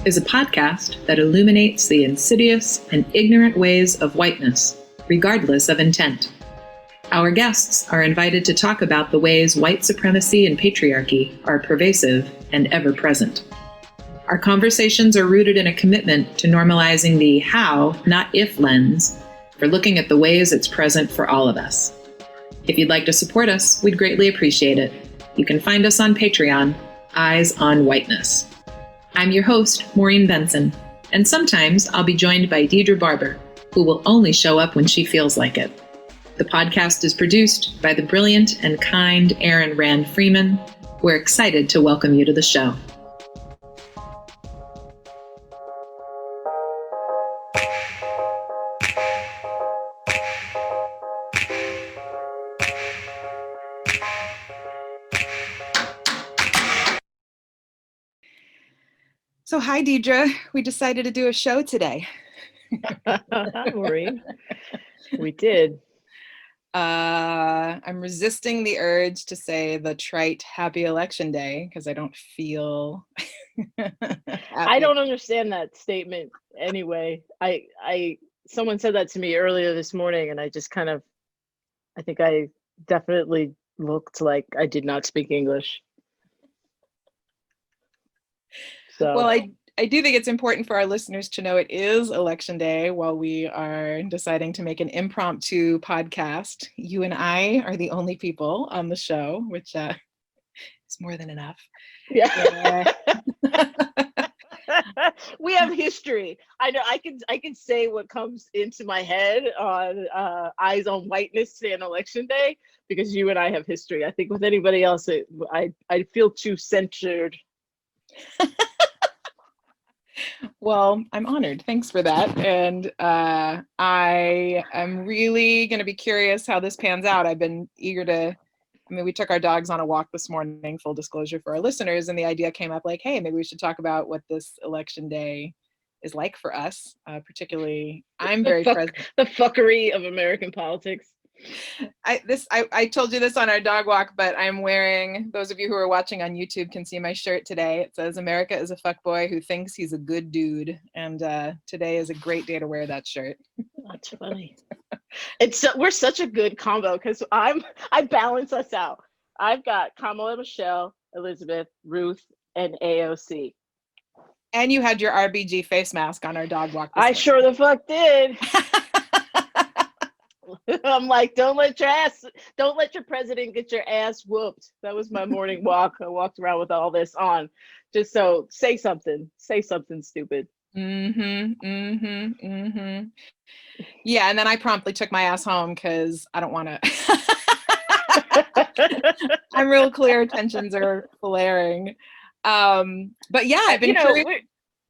is a podcast that illuminates the insidious and ignorant ways of whiteness, regardless of intent. Our guests are invited to talk about the ways white supremacy and patriarchy are pervasive and ever-present. Our conversations are rooted in a commitment to normalizing the how, not if lens, for looking at the ways it's present for all of us. If you'd like to support us, we'd greatly appreciate it. You can find us on Patreon, Eyes on Whiteness. I'm your host, Maureen Benson, and sometimes I'll be joined by Deidre Barber, who will only show up when she feels like it. The podcast is produced by the brilliant and kind Erin Rand Freeman. We're excited to welcome you to the show. So hi, Deidre. We decided to do a show today. Hi, Maureen. We did. I'm resisting the urge to say the trite happy election day because I don't feel I don't understand that statement anyway. Someone said that to me earlier this morning and I just I think I definitely looked like I did not speak English. So well, I do think it's important for our listeners to know it is election day while we are deciding to make an impromptu podcast. You and I are the only people on the show, which is more than enough. Yeah. We have history. I know I can say what comes into my head on Eyes on Whiteness and election day because you and I have history. I think with anybody else, I feel too censored. Well, I'm honored. Thanks for that. And I am really going to be curious how this pans out. I've been eager to, we took our dogs on a walk this morning, full disclosure for our listeners, and the idea came up like, hey, maybe we should talk about what this election day is like for us, particularly I'm very present. The fuckery of American politics. I told you this on our dog walk, but I'm wearing, those of you who are watching on YouTube can see my shirt today. It says, America is a fuckboy who thinks he's a good dude. And today is a great day to wear that shirt. That's funny. We're such a good combo because I balance us out. I've got Kamala, Michelle, Elizabeth, Ruth, and AOC. And you had your RBG face mask on our dog walk. I sure the fuck did. I'm like, don't let your president get your ass whooped. That was my morning walk. I walked around with all this on, just so say something stupid. Yeah, and then I promptly took my ass home because I don't want to. I'm real clear. Tensions are flaring. But yeah, I've been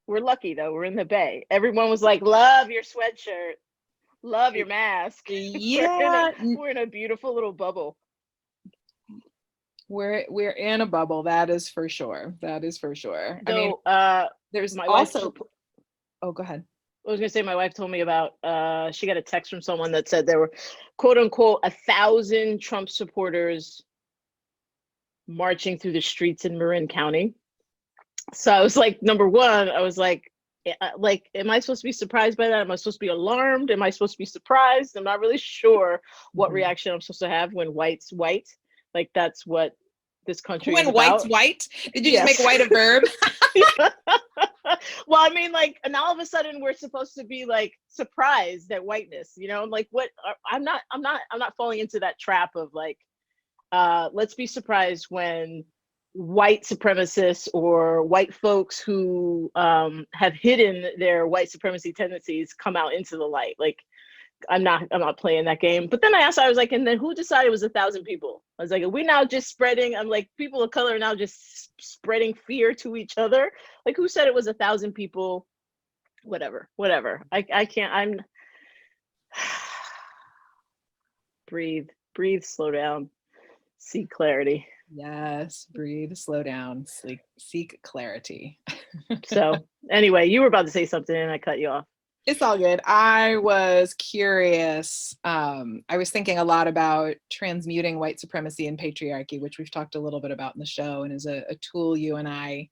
we're lucky though. We're in the Bay. Everyone was like, love your sweatshirt. Love your mask. Yeah, we're in a beautiful little bubble. We're in a bubble. That is for sure. Though, there's my also. Oh, go ahead. I was gonna say my wife told me about. She got a text from someone that said there were, quote unquote, 1,000 Trump supporters marching through the streets in Marin County. So I was like, number one, I was like, am I supposed to be surprised by that? Am I supposed to be alarmed? Am I supposed to be surprised? I'm not really sure what reaction I'm supposed to have when white's white. Like that's what this country is about. When white's white? Did you just make white a verb? Well, I mean, like, and all of a sudden we're supposed to be like surprised at whiteness, you know? I'm like, what? I'm not falling into that trap of like, let's be surprised when white supremacists or white folks who have hidden their white supremacy tendencies come out into the light. Like, I'm not playing that game. But then I was like, and then who decided it was 1,000 people? I was like, are we now just spreading? I'm like, people of color are now just spreading fear to each other. Like, who said it was 1,000 people? Whatever. I can't. I'm breathe, slow down, seek clarity. Yes, breathe, slow down, seek clarity. So anyway, you were about to say something and I cut you off. It's all good. I was curious. I was thinking a lot about transmuting white supremacy and patriarchy, which we've talked a little bit about in the show and is a tool you and I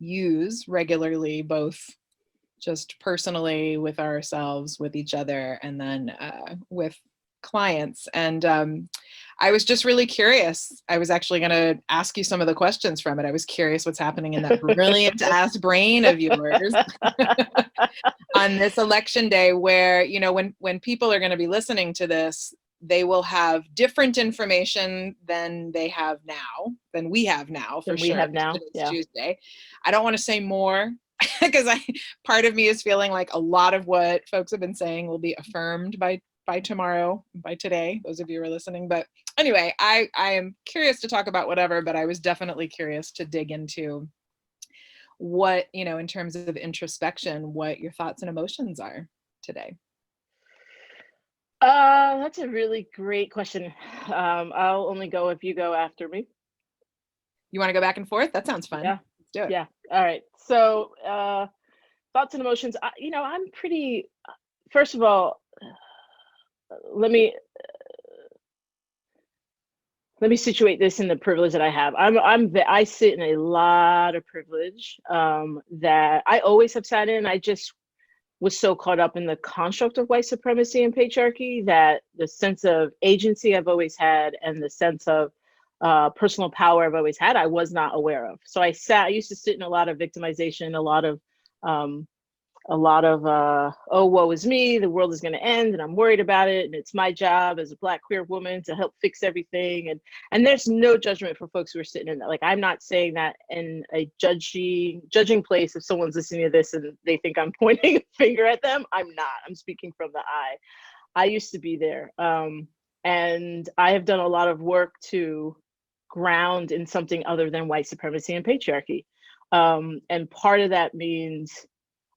use regularly, both just personally with ourselves, with each other, and then with clients. And I was just really curious. I was actually going to ask you some of the questions from it. I was curious what's happening in that brilliant ass brain of yours on this election day, where, you know, when people are going to be listening to this, they will have different information than we have now, for sure. We have now. Today's Yeah. Tuesday. I don't want to say more because part of me is feeling like a lot of what folks have been saying will be affirmed by tomorrow, by today, those of you who are listening. But anyway, I am curious to talk about whatever, but I was definitely curious to dig into what, you know, in terms of introspection, what your thoughts and emotions are today. That's a really great question. I'll only go if you go after me. You want to go back and forth? That sounds fun. Yeah. Let's do it. Yeah. All right. So, thoughts and emotions. You know, I'm pretty. First of all, let me situate this in the privilege that I have. I sit in a lot of privilege that I always have sat in. I just was so caught up in the construct of white supremacy and patriarchy that the sense of agency I've always had and the sense of personal power I've always had, I was not aware of. So I used to sit in a lot of victimization, a lot of oh, woe is me, the world is going to end and I'm worried about it, and it's my job as a Black queer woman to help fix everything. And there's no judgment for folks who are sitting in that. Like, I'm not saying that in a judging place. If someone's listening to this and they think I'm pointing a finger at them, I'm not. I'm speaking from the I used to be there, and I have done a lot of work to ground in something other than white supremacy and patriarchy, and part of that means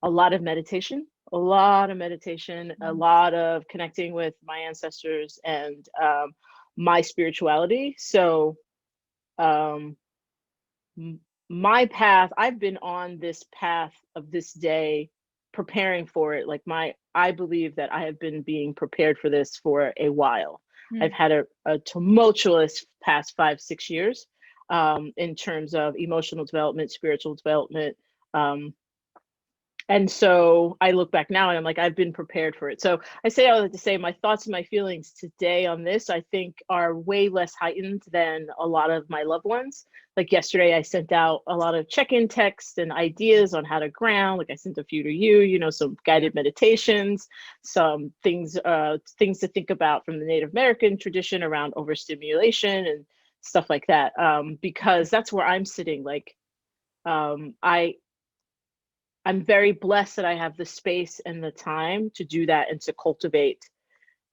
a lot of meditation, a lot of connecting with my ancestors and my spirituality. So my path, I've been on this path of this day, preparing for it. Like I believe that I have been being prepared for this for a while. I've had a tumultuous past 5-6 years in terms of emotional development, spiritual development. And so I look back now and I'm like, I've been prepared for it. So I say all that to say my thoughts and my feelings today on this, I think, are way less heightened than a lot of my loved ones. Like yesterday, I sent out a lot of check-in texts and ideas on how to ground. Like I sent a few to you, you know, some guided meditations, some things to think about from the Native American tradition around overstimulation and stuff like that. Because that's where I'm sitting. Like, I'm very blessed that I have the space and the time to do that and to cultivate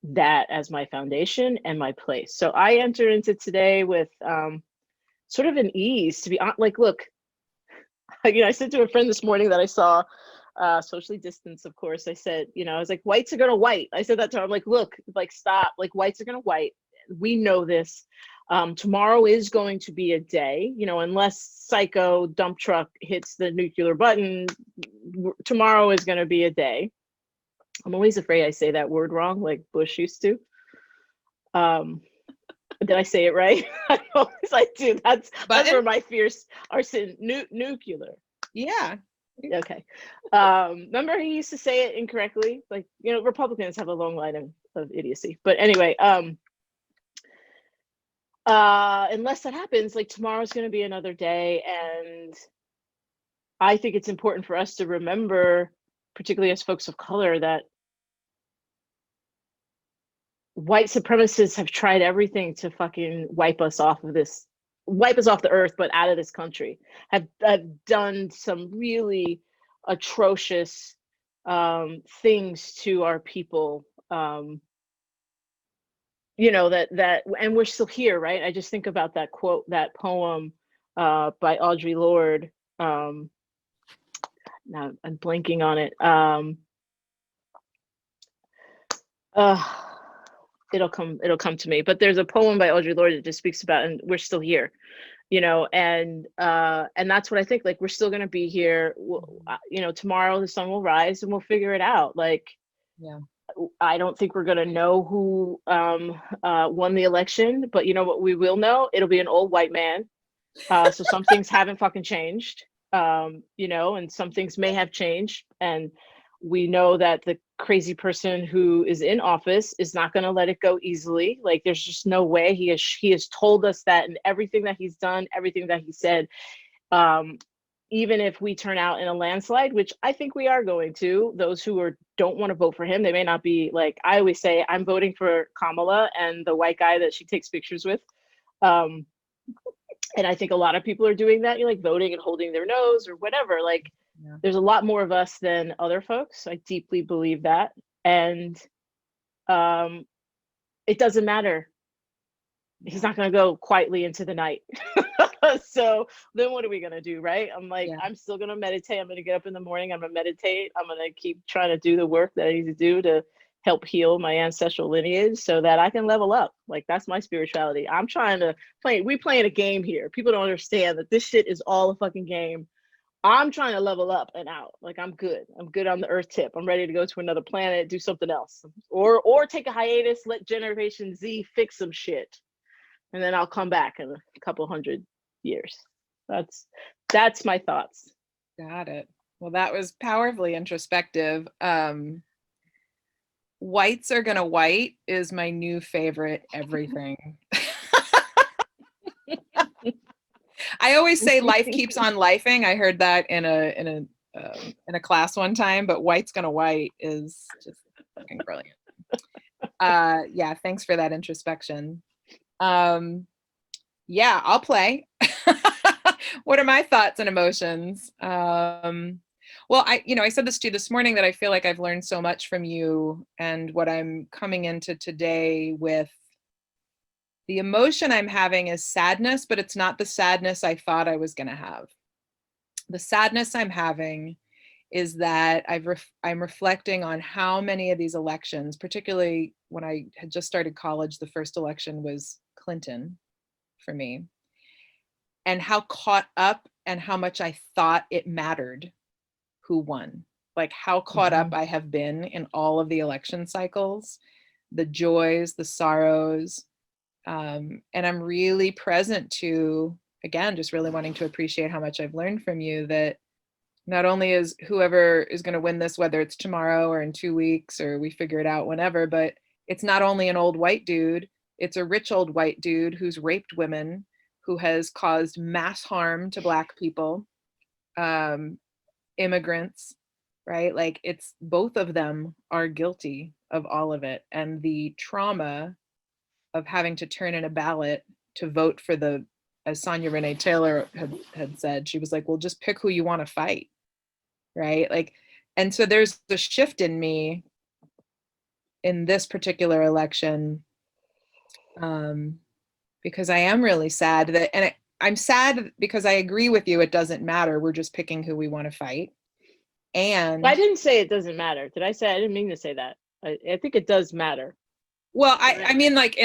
that as my foundation and my place. So I enter into today with sort of an ease, to be honest. Like, look, you know, I said to a friend this morning that I saw, socially distanced, of course. I said, you know, I was like, whites are gonna white. I said that to her. I'm like, look, like, stop. Like, whites are gonna white. We know this. Tomorrow is going to be a day, you know, unless psycho dump truck hits the nuclear button, tomorrow is going to be a day. I'm always afraid I say that word wrong, like Bush used to. Did I say it right? I do. That's where my fears are sitting. Nuclear. Yeah. Okay. Remember he used to say it incorrectly? Like, you know, Republicans have a long line of idiocy. But anyway, unless that happens, like, tomorrow's going to be another day. And I think it's important for us to remember, particularly as folks of color, that white supremacists have tried everything to fucking wipe us off the earth, but out of this country, have done some really atrocious things to our people. You know, that and we're still here, right? I just think about that quote, that poem by Audre Lorde. Now I'm blanking on it. It'll come to me. But there's a poem by Audre Lorde that just speaks about, and we're still here, you know, and that's what I think. Like, we're still gonna be here. You know, tomorrow the sun will rise and we'll figure it out. Like, yeah. I don't think we're gonna know who won the election, but you know what we will know? It'll be an old white man. So some things haven't fucking changed. you know, and some things may have changed. And we know that the crazy person who is in office is not going to let it go easily. Like, there's just no way. He has told us that in everything that he's done, everything that he said. Even if we turn out in a landslide, which I think we are going to, those who don't want to vote for him, they may not be, like, I always say, I'm voting for Kamala and the white guy that she takes pictures with. And I think a lot of people are doing that, like voting and holding their nose or whatever. Like, Yeah. there's a lot more of us than other folks. I deeply believe that. And it doesn't matter. He's not going to go quietly into the night. So then what are we going to do, right? I'm like, Yeah. I'm still going to meditate. I'm going to get up in the morning. I'm going to meditate. I'm going to keep trying to do the work that I need to do to help heal my ancestral lineage so that I can level up. Like, that's my spirituality. I'm trying to we playing a game here. People don't understand that this shit is all a fucking game. I'm trying to level up and out. Like, I'm good on the earth tip. I'm ready to go to another planet, do something else, or take a hiatus, let Generation Z fix some shit, and then I'll come back in a couple hundred years. That's my thoughts. Got it. Well, that was powerfully introspective. Whites are gonna white is my new favorite everything. I always say life keeps on lifing. I heard that in a class one time, but white's gonna white is just fucking brilliant. Yeah, thanks for that introspection. Yeah, I'll play. What are my thoughts and emotions? Well, I said this to you this morning that I feel like I've learned so much from you, and what I'm coming into today with, the emotion I'm having is sadness, but it's not the sadness I thought I was going to have. The sadness I'm having is that I'm reflecting on how many of these elections, particularly when I had just started college, the first election was Clinton for me, and how caught up and how much I thought it mattered who won. Like, how caught up I have been in all of the election cycles, the joys, the sorrows. And I'm really present to, again, just really wanting to appreciate how much I've learned from you, that not only is whoever is going to win this, whether it's tomorrow or in 2 weeks or we figure it out whenever, but it's not only an old white dude, it's a rich old white dude who's raped women, who has caused mass harm to Black people, immigrants, right? Like, it's both of them are guilty of all of it. And the trauma of having to turn in a ballot to vote for as Sonia Renee Taylor had said, she was like, well, just pick who you want to fight, right? Like, and so there's a shift in me in this particular election, because I am really sad that, and I'm sad because I agree with you, it doesn't matter, we're just picking who we want to fight. And I didn't say it doesn't matter. Did I say? I didn't mean to say that. I think it does matter. Well, I mean, like,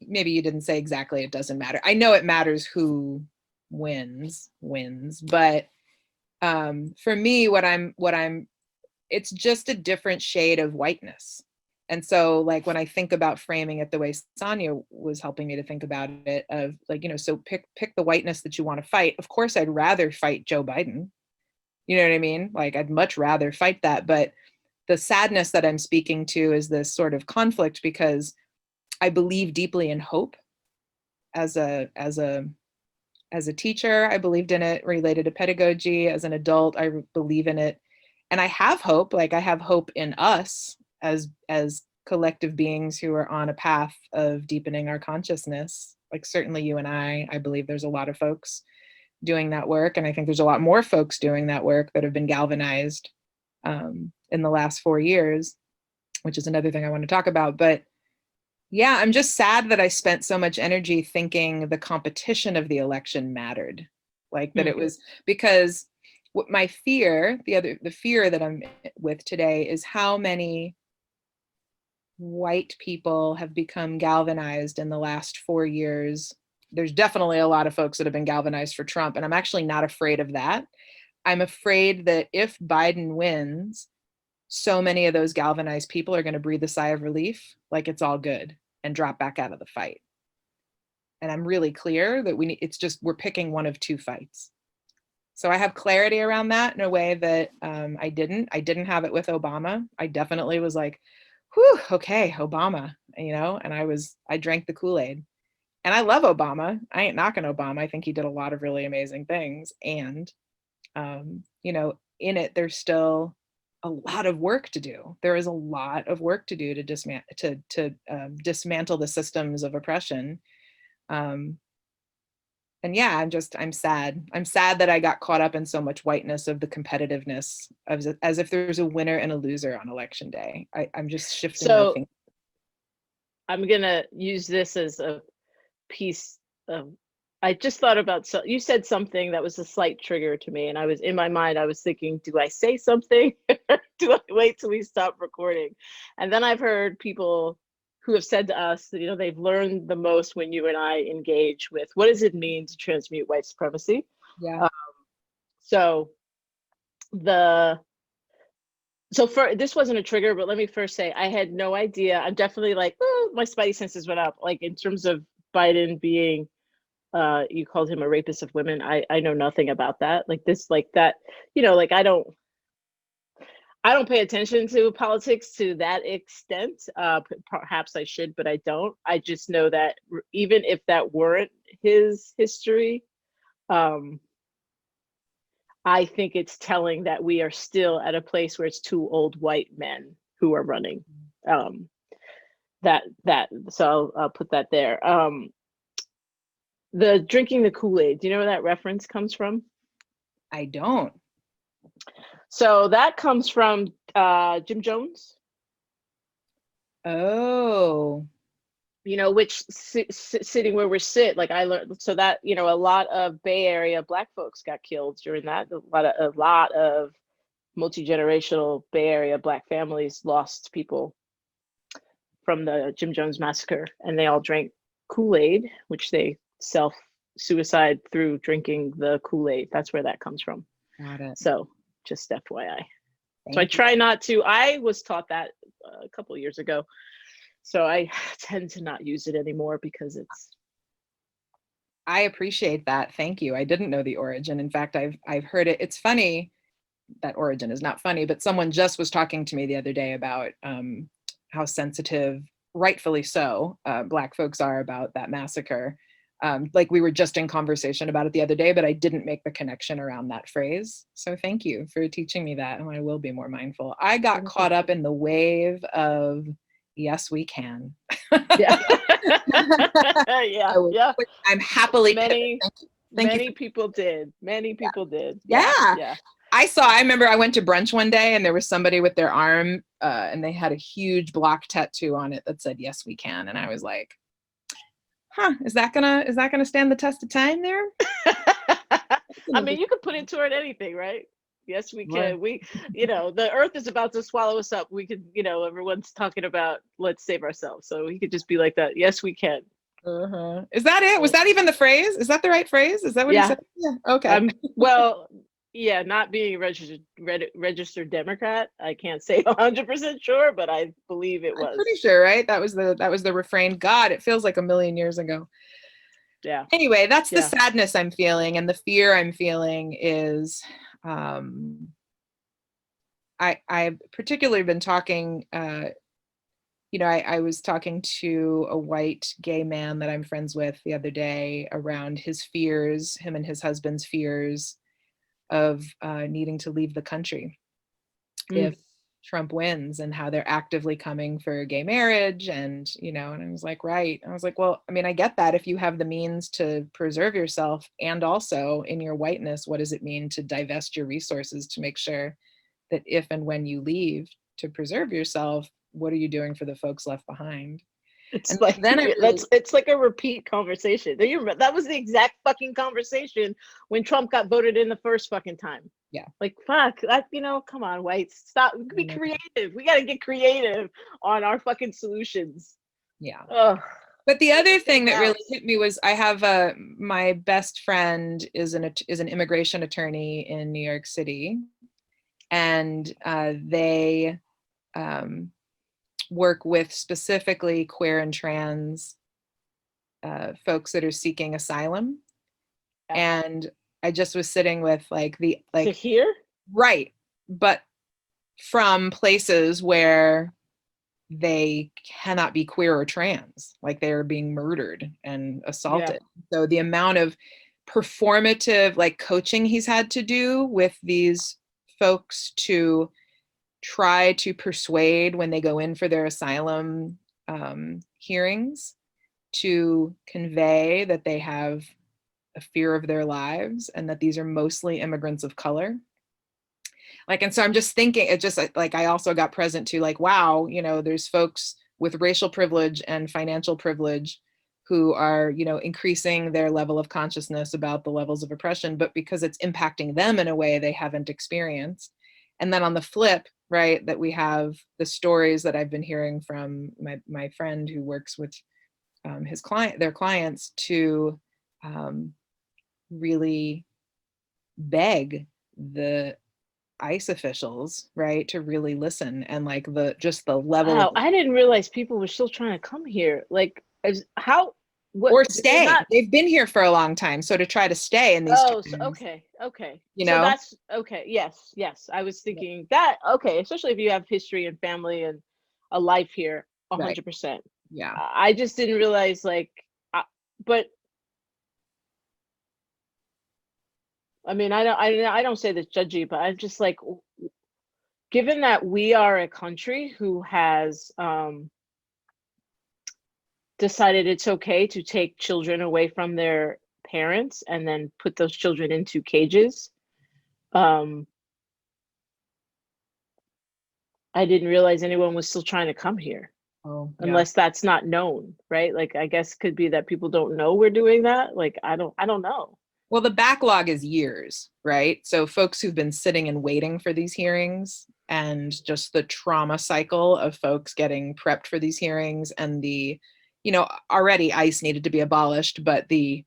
maybe you didn't say exactly it doesn't matter. I know it matters who wins, but for me, it's just a different shade of whiteness. And so, like, when I think about framing it the way Sonia was helping me to think about it, of like, so pick the whiteness that you want to fight. Of course, I'd rather fight Joe Biden. You know what I mean? Like, I'd much rather fight that. But the sadness that I'm speaking to is this sort of conflict, because I believe deeply in hope. As a teacher, I believed in it related to pedagogy. As an adult, I believe in it. And I have hope. Like, I have hope in us as collective beings who are on a path of deepening our consciousness. Like, certainly you and I believe there's a lot of folks doing that work. And I think there's a lot more folks doing that work that have been galvanized in the last 4 years, which is another thing I want to talk about. But yeah, I'm just sad that I spent so much energy thinking the competition of the election mattered. Like, that it was, because what my fear, the fear that I'm with today, is how many white people have become galvanized in the last 4 years. There's definitely a lot of folks that have been galvanized for Trump, and I'm actually not afraid of that. I'm afraid that if Biden wins, so many of those galvanized people are going to breathe a sigh of relief, like it's all good, and drop back out of the fight. And I'm really clear that we're picking one of two fights. So I have clarity around that in a way that I didn't have it with Obama. I definitely was like, whew, okay, Obama, and I drank the Kool-Aid. And I love Obama. I ain't knocking Obama. I think he did a lot of really amazing things. And, in it, there's still a lot of work to do. There is a lot of work to do to dismantle the systems of oppression. And yeah, I'm sad. I'm sad that I got caught up in so much whiteness of the competitiveness as if there's a winner and a loser on election day. I'm just shifting my thinking. I'm gonna use this as a piece of, I just thought about, so you said something that was a slight trigger to me, and I was in my mind, I was thinking, do I say something? Do I wait till we stop recording? And then I've heard people who have said to us that, they've learned the most when you and I engage with what does it mean to transmute white supremacy? Yeah. So for this wasn't a trigger, but let me first say I had no idea. I'm definitely like, oh, my spidey senses went up. Like in terms of Biden being, you called him a rapist of women. I know nothing about that. Like this, like that, like I don't pay attention to politics to that extent. Perhaps I should, but I don't. I just know that even if that weren't his history, I think it's telling that we are still at a place where it's two old white men who are running. So I'll put that there. The drinking the Kool-Aid, do you know where that reference comes from? I don't. So that comes from Jim Jones. Oh. Which sitting where we sit, like I learned, so that, a lot of Bay Area Black folks got killed during that. A lot of multi-generational Bay Area Black families lost people from the Jim Jones massacre, and they all drank Kool-Aid, which they self-suicide through drinking the Kool-Aid. That's where that comes from. Got it. So just FYI. So I try not to, I was taught that a couple of years ago. So I tend to not use it anymore because it's. I appreciate that. Thank you. I didn't know the origin. In fact, I've heard it. It's funny. That origin is not funny, but someone just was talking to me the other day about how sensitive, rightfully so, Black folks are about that massacre. Like we were just in conversation about it the other day, but I didn't make the connection around that phrase. So thank you for teaching me that, and I will be more mindful. I got caught up in the wave of yes, we can. Yeah. Yeah. I'm happily. Many people did. Many people did. Yeah. I remember I went to brunch one day and there was somebody with their arm and they had a huge block tattoo on it that said, yes, we can. And I was like, huh, is that gonna stand the test of time there? I mean, you could put it toward anything, right? Yes, we can. We, the earth is about to swallow us up. We could, everyone's talking about let's save ourselves. So we could just be like that. Yes, we can. Uh-huh. Is that it? Was that even the phrase? Is that the right phrase? Is that what he said? Yeah. Okay. Well, yeah, not being a registered Democrat, I can't say 100% sure, but I believe it was. I'm pretty sure, right? That was the refrain. God, it feels like a million years ago. Yeah. Anyway, that's the sadness I'm feeling, and the fear I'm feeling is I've particularly been talking I was talking to a white gay man that I'm friends with the other day around his fears, him and his husband's fears of needing to leave the country if Trump wins, and how they're actively coming for gay marriage. And, and I was like, right. I was like, well, I mean, I get that if you have the means to preserve yourself, and also in your whiteness, what does it mean to divest your resources to make sure that if and when you leave to preserve yourself, what are you doing for the folks left behind? It's it's like a repeat conversation. That was the exact fucking conversation when Trump got voted in the first fucking time. Yeah. Like, fuck, come on, whites, stop, be creative. We got to get creative on our fucking solutions. Yeah. Ugh. But the other thing that really hit me was I have my best friend is an immigration attorney in New York City, and they work with specifically queer and trans folks that are seeking asylum. And I just was sitting with like To hear? right, but from places where they cannot be queer or trans, like they're being murdered and Yeah. assaulted. So the amount of performative like coaching he's had to do with these folks to try to persuade when they go in for their asylum hearings, to convey that they have a fear of their lives and that these are mostly immigrants of color. Like, and so I'm just thinking, it just like, I also got present to like, wow, you know, there's folks with racial privilege and financial privilege who are, you know, increasing their level of consciousness about the levels of oppression, but because it's impacting them in a way they haven't experienced. And then on the flip, right, that we have the stories that I've been hearing from my friend who works with their clients to really beg the ICE officials, right, to really listen, and like just the level of, Wow, I didn't realize people were still trying to come here. Like, how? What? or Did they stay. not? They've been here for a long time, so to try to stay in these Oh, so, towns, okay, okay. you So know, that's okay. Yes, yes. I was thinking that. Okay, especially if you have history and family and a life here, right? 100%. Yeah. I just didn't realize, like, but I mean, I don't say this judgy, but I'm just like, given that we are a country who has decided it's okay to take children away from their parents and then put those children into cages. Um, I didn't realize anyone was still trying to come here, Oh, yeah. unless that's not known, right? Like, I guess could be that people don't know we're doing that. Like, I don't know. Well, the backlog is years, right? So folks who've been sitting and waiting for these hearings, and just the trauma cycle of folks getting prepped for these hearings, and the, you know, already ICE needed to be abolished, but the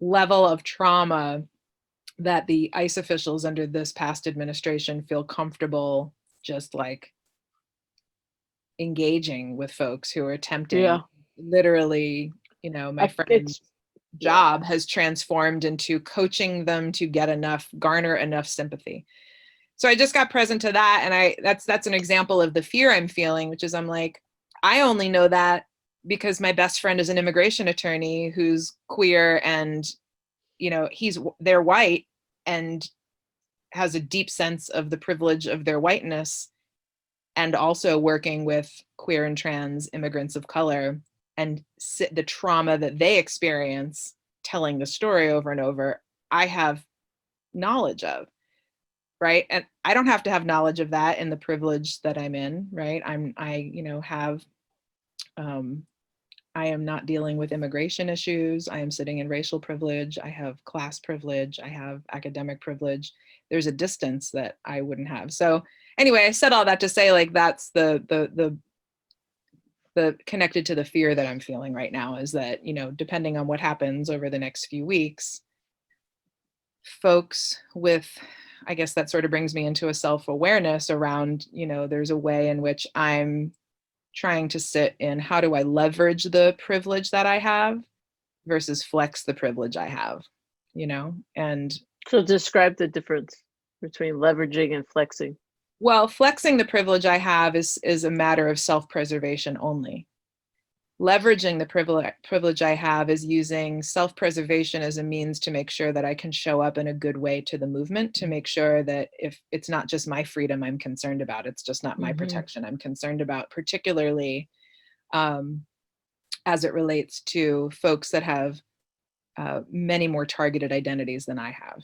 level of trauma that the ICE officials under this past administration feel comfortable just like engaging with folks who are attempting, Yeah, literally, you know, my friend's it's yeah. job has transformed into coaching them to get enough, garner enough sympathy. So I just got present to that, and that's an example of the fear I'm feeling, which is I'm like, I only know that because my best friend is an immigration attorney who's queer, and you know, they're white and has a deep sense of the privilege of their whiteness, and also working with queer and trans immigrants of color, and the trauma that they experience telling the story over and over, I have knowledge of, right? And I don't have to have knowledge of that in the privilege that I'm in, right? You know, have I am not dealing with immigration issues. I am sitting in racial privilege. I have class privilege. I have academic privilege. There's a distance that I wouldn't have. So anyway, I said all that to say, like, that's the connected to the fear that I'm feeling right now, is that, you know, depending on what happens over the next few weeks, folks with, I guess that sort of brings me into a self-awareness around, you know, there's a way in which I'm trying to sit in, how do I leverage the privilege that I have versus flex the privilege I have, you know? And So describe the difference between leveraging and flexing. well, flexing the privilege I have is a matter of self-preservation only. Leveraging the privilege I have is using self-preservation as a means to make sure that I can show up in a good way to the movement, to make sure that if it's not just my freedom I'm concerned about, it's just not my protection I'm concerned about, particularly as it relates to folks that have many more targeted identities than I have.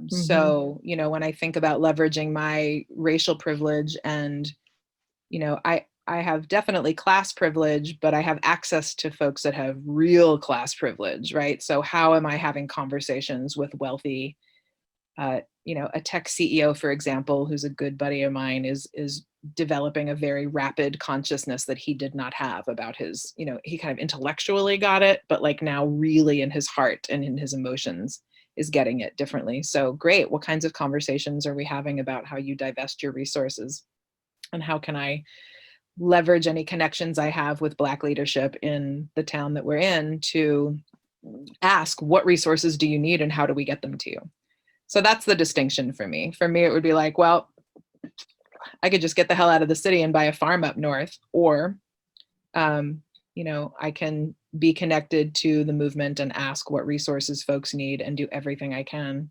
So, you know, when I think about leveraging my racial privilege, and, you know, I have definitely class privilege, but I have access to folks that have real class privilege, right? So how am I having conversations with wealthy, you know, a tech CEO, for example, who's a good buddy of mine, is developing a very rapid consciousness that he did not have about his, you know, he kind of intellectually got it, but like now really in his heart and in his emotions is getting it differently. So great. What kinds of conversations are we having about how you divest your resources? And how can I leverage any connections I have with Black leadership in the town that we're in to ask, what resources do you need and how do we get them to you? So that's the distinction for me. For me, it would be like, well, I could just get the hell out of the city and buy a farm up north, or, I can be connected to the movement and ask what resources folks need and do everything I can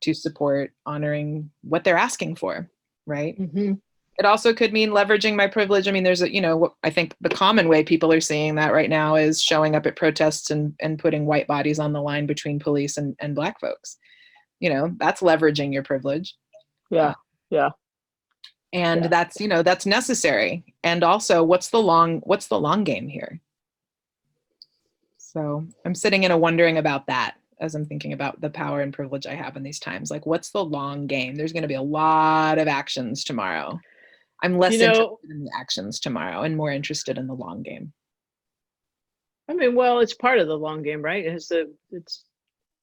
to support honoring what they're asking for, right? Mm-hmm. It also could mean leveraging my privilege. I mean, there's what I think the common way people are seeing that right now is showing up at protests and putting white bodies on the line between police and Black folks. That's leveraging your privilege. Yeah. Yeah. And that's necessary. And also, what's the long game here? So I'm sitting and wondering about that as I'm thinking about the power and privilege I have in these times. Like, what's the long game? There's going to be a lot of actions tomorrow. I'm less interested in the actions tomorrow and more interested in the long game. I mean, well, it's part of the long game, right? It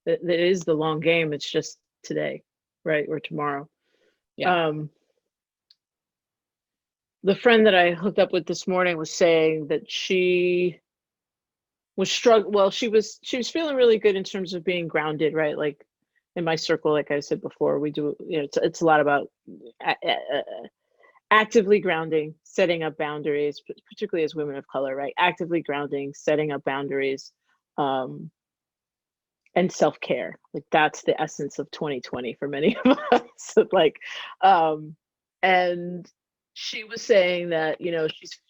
is the long game. It's just today, right? Or tomorrow. Yeah. The friend that I hooked up with this morning was saying that she was struggling. Well, she was feeling really good in terms of being grounded, right? Like in my circle, like I said before, we do, it's a lot about actively grounding, setting up boundaries, particularly as women of color, right? Actively grounding, setting up boundaries, and self-care. Like that's the essence of 2020 for many of us. Like, and she was saying that,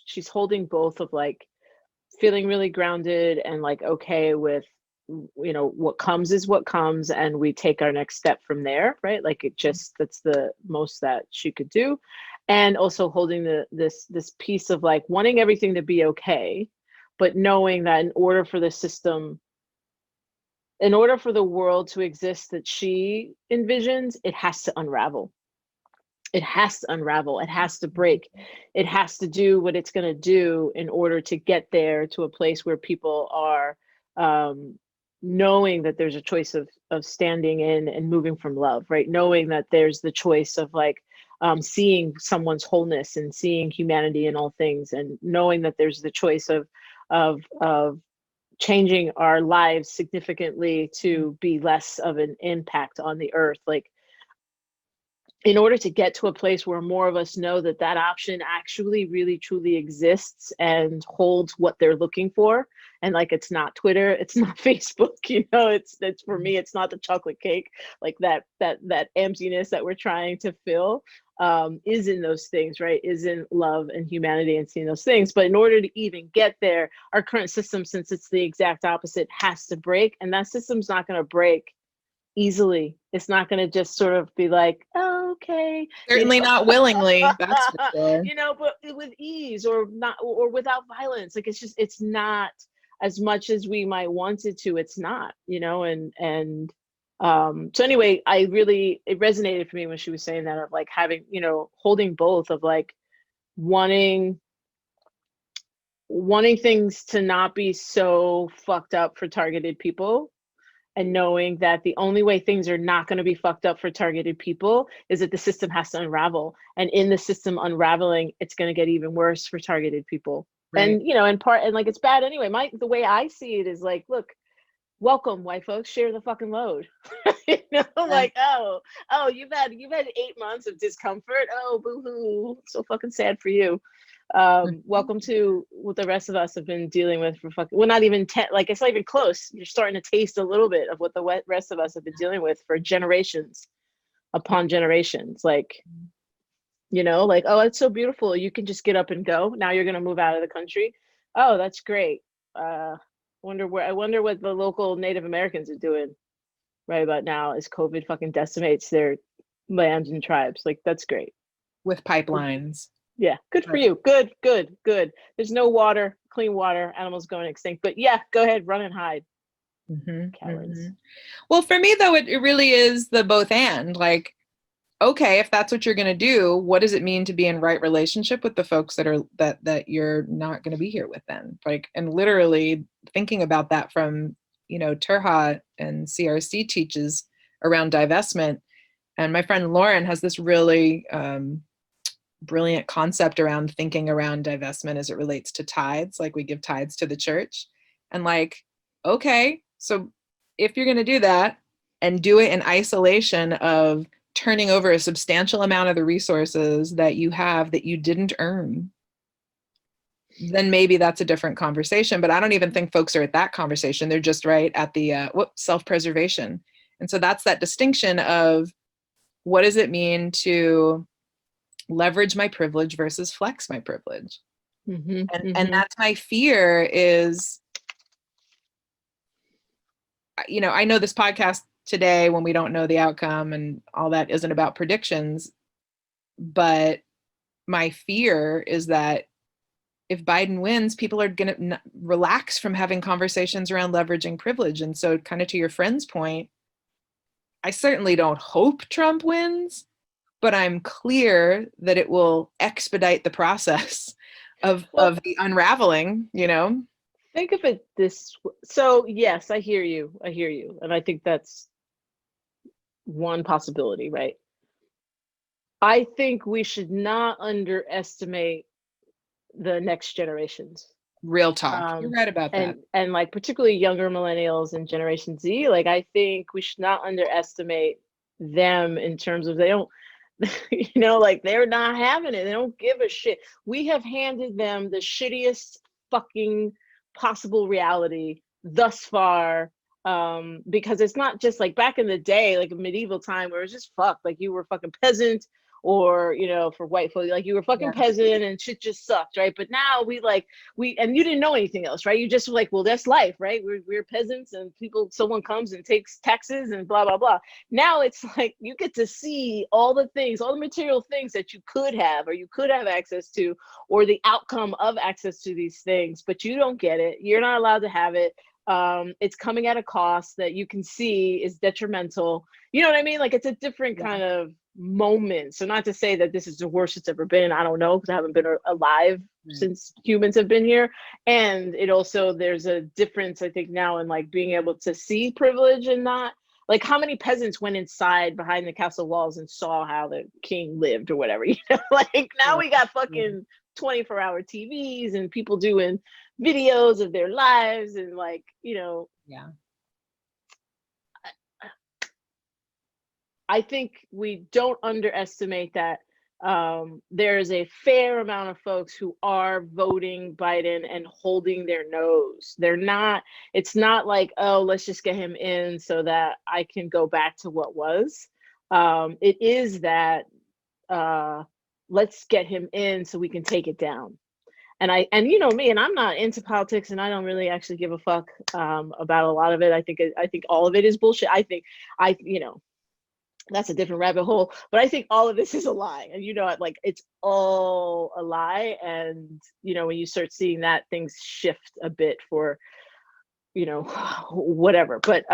she's holding both of like feeling really grounded and like okay with, what comes is what comes, and we take our next step from there, right? Like that's the most that she could do. And also holding this piece of like wanting everything to be okay, but knowing that in order for the world to exist that she envisions, it has to unravel. It has to unravel. It has to break. It has to do what it's going to do in order to get there to a place where people are knowing that there's a choice of standing in and moving from love, right? Knowing that there's the choice of like seeing someone's wholeness and seeing humanity in all things, and knowing that there's the choice of changing our lives significantly to be less of an impact on the earth. Like, in order to get to a place where more of us know that option actually really truly exists and holds what they're looking for, and like it's not Twitter, it's not Facebook, it's for me, it's not the chocolate cake, like that emptiness that we're trying to fill is in those things, right? Is in love and humanity and seeing those things. But in order to even get there, our current system, since it's the exact opposite, has to break, and that system's not going to break easily. It's not going to just sort of be like, oh, okay, certainly not willingly, that's for sure. But with ease, or not, or without violence. Like it's not as much as we might want it to. It's not, and so anyway, it resonated for me when she was saying that, of like having, holding both, of like wanting things to not be so fucked up for targeted people, and knowing that the only way things are not going to be fucked up for targeted people is that the system has to unravel. And in the system unraveling, it's going to get even worse for targeted people. Right. And, and like, it's bad anyway. The way I see it is like, look, welcome, white folks, share the fucking load. Like, oh, you've had 8 months of discomfort. Oh, boo-hoo. So fucking sad for you. Welcome to what the rest of us have been dealing with for not even it's not even close. You're starting to taste a little bit of what the rest of us have been dealing with for generations upon generations. Like, like, oh, it's so beautiful, you can just get up and go. Now you're going to move out of the country. Oh, that's great. I wonder what the local Native Americans are doing right about now as COVID fucking decimates their lands and tribes. Like, that's great. With pipelines. Yeah, good for you. Good. There's no water, clean water, animals going extinct. But yeah, go ahead, run and hide. Cowards. Mm-hmm. Well, for me though, it really is the both and. Like, okay, if that's what you're going to do, what does it mean to be in right relationship with the folks that you're not going to be here with then? Like, and literally thinking about that from, Terha and CRC teaches around divestment. And my friend Lauren has this really brilliant concept around thinking around divestment as it relates to tithes. Like, we give tithes to the church, and like, okay, So if you're going to do that and do it in isolation of turning over a substantial amount of the resources that you have that you didn't earn, then maybe that's a different conversation. But I don't even think folks are at that conversation. They're just right at the self-preservation. And so that's that distinction of what does it mean to leverage my privilege versus flex my privilege. And that's my fear is, I know this podcast today, when we don't know the outcome and all that, isn't about predictions, but my fear is that if Biden wins, people are going to relax from having conversations around leveraging privilege. And so kind of to your friend's point, I certainly don't hope Trump wins, but I'm clear that it will expedite the process of the unraveling, Think of it this. So yes, I hear you. And I think that's one possibility, right? I think we should not underestimate the next generations. Real talk. You're right about that. And like particularly younger millennials and Generation Z, like I think we should not underestimate them in terms of they don't, like they're not having it. They don't give a shit. We have handed them the shittiest fucking possible reality thus far, because it's not just like back in the day, like a medieval time where it's just fucked, like you were fucking peasant, or for white folk, like you were fucking peasant and shit just sucked, right? But now we and you didn't know anything else, right? You just were like, well, that's life, right? We're peasants, and someone comes and takes taxes and blah blah blah. Now it's like you get to see all the things, all the material things that you could have or you could have access to, or the outcome of access to these things, but you don't get it. You're not allowed to have it. It's coming at a cost that you can see is detrimental. You know what I mean? Like it's a different kind of moment. So not to say that this is the worst it's ever been. I don't know, because I haven't been alive since humans have been here. And it also, there's a difference, I think, now in like being able to see privilege and not like how many peasants went inside behind the castle walls and saw how the king lived or whatever, like now we got fucking 24-hour TVs and people doing videos of their lives and like, I think we don't underestimate that there is a fair amount of folks who are voting Biden and holding their nose. It's not like, oh, let's just get him in so that I can go back to what was. It is that let's get him in so we can take it down. And you know me, and I'm not into politics, and I don't really actually give a fuck about a lot of it. I think all of it is bullshit. That's a different rabbit hole, but I think all of this is a lie, and like it's all a lie. And when you start seeing that, things shift a bit for whatever. But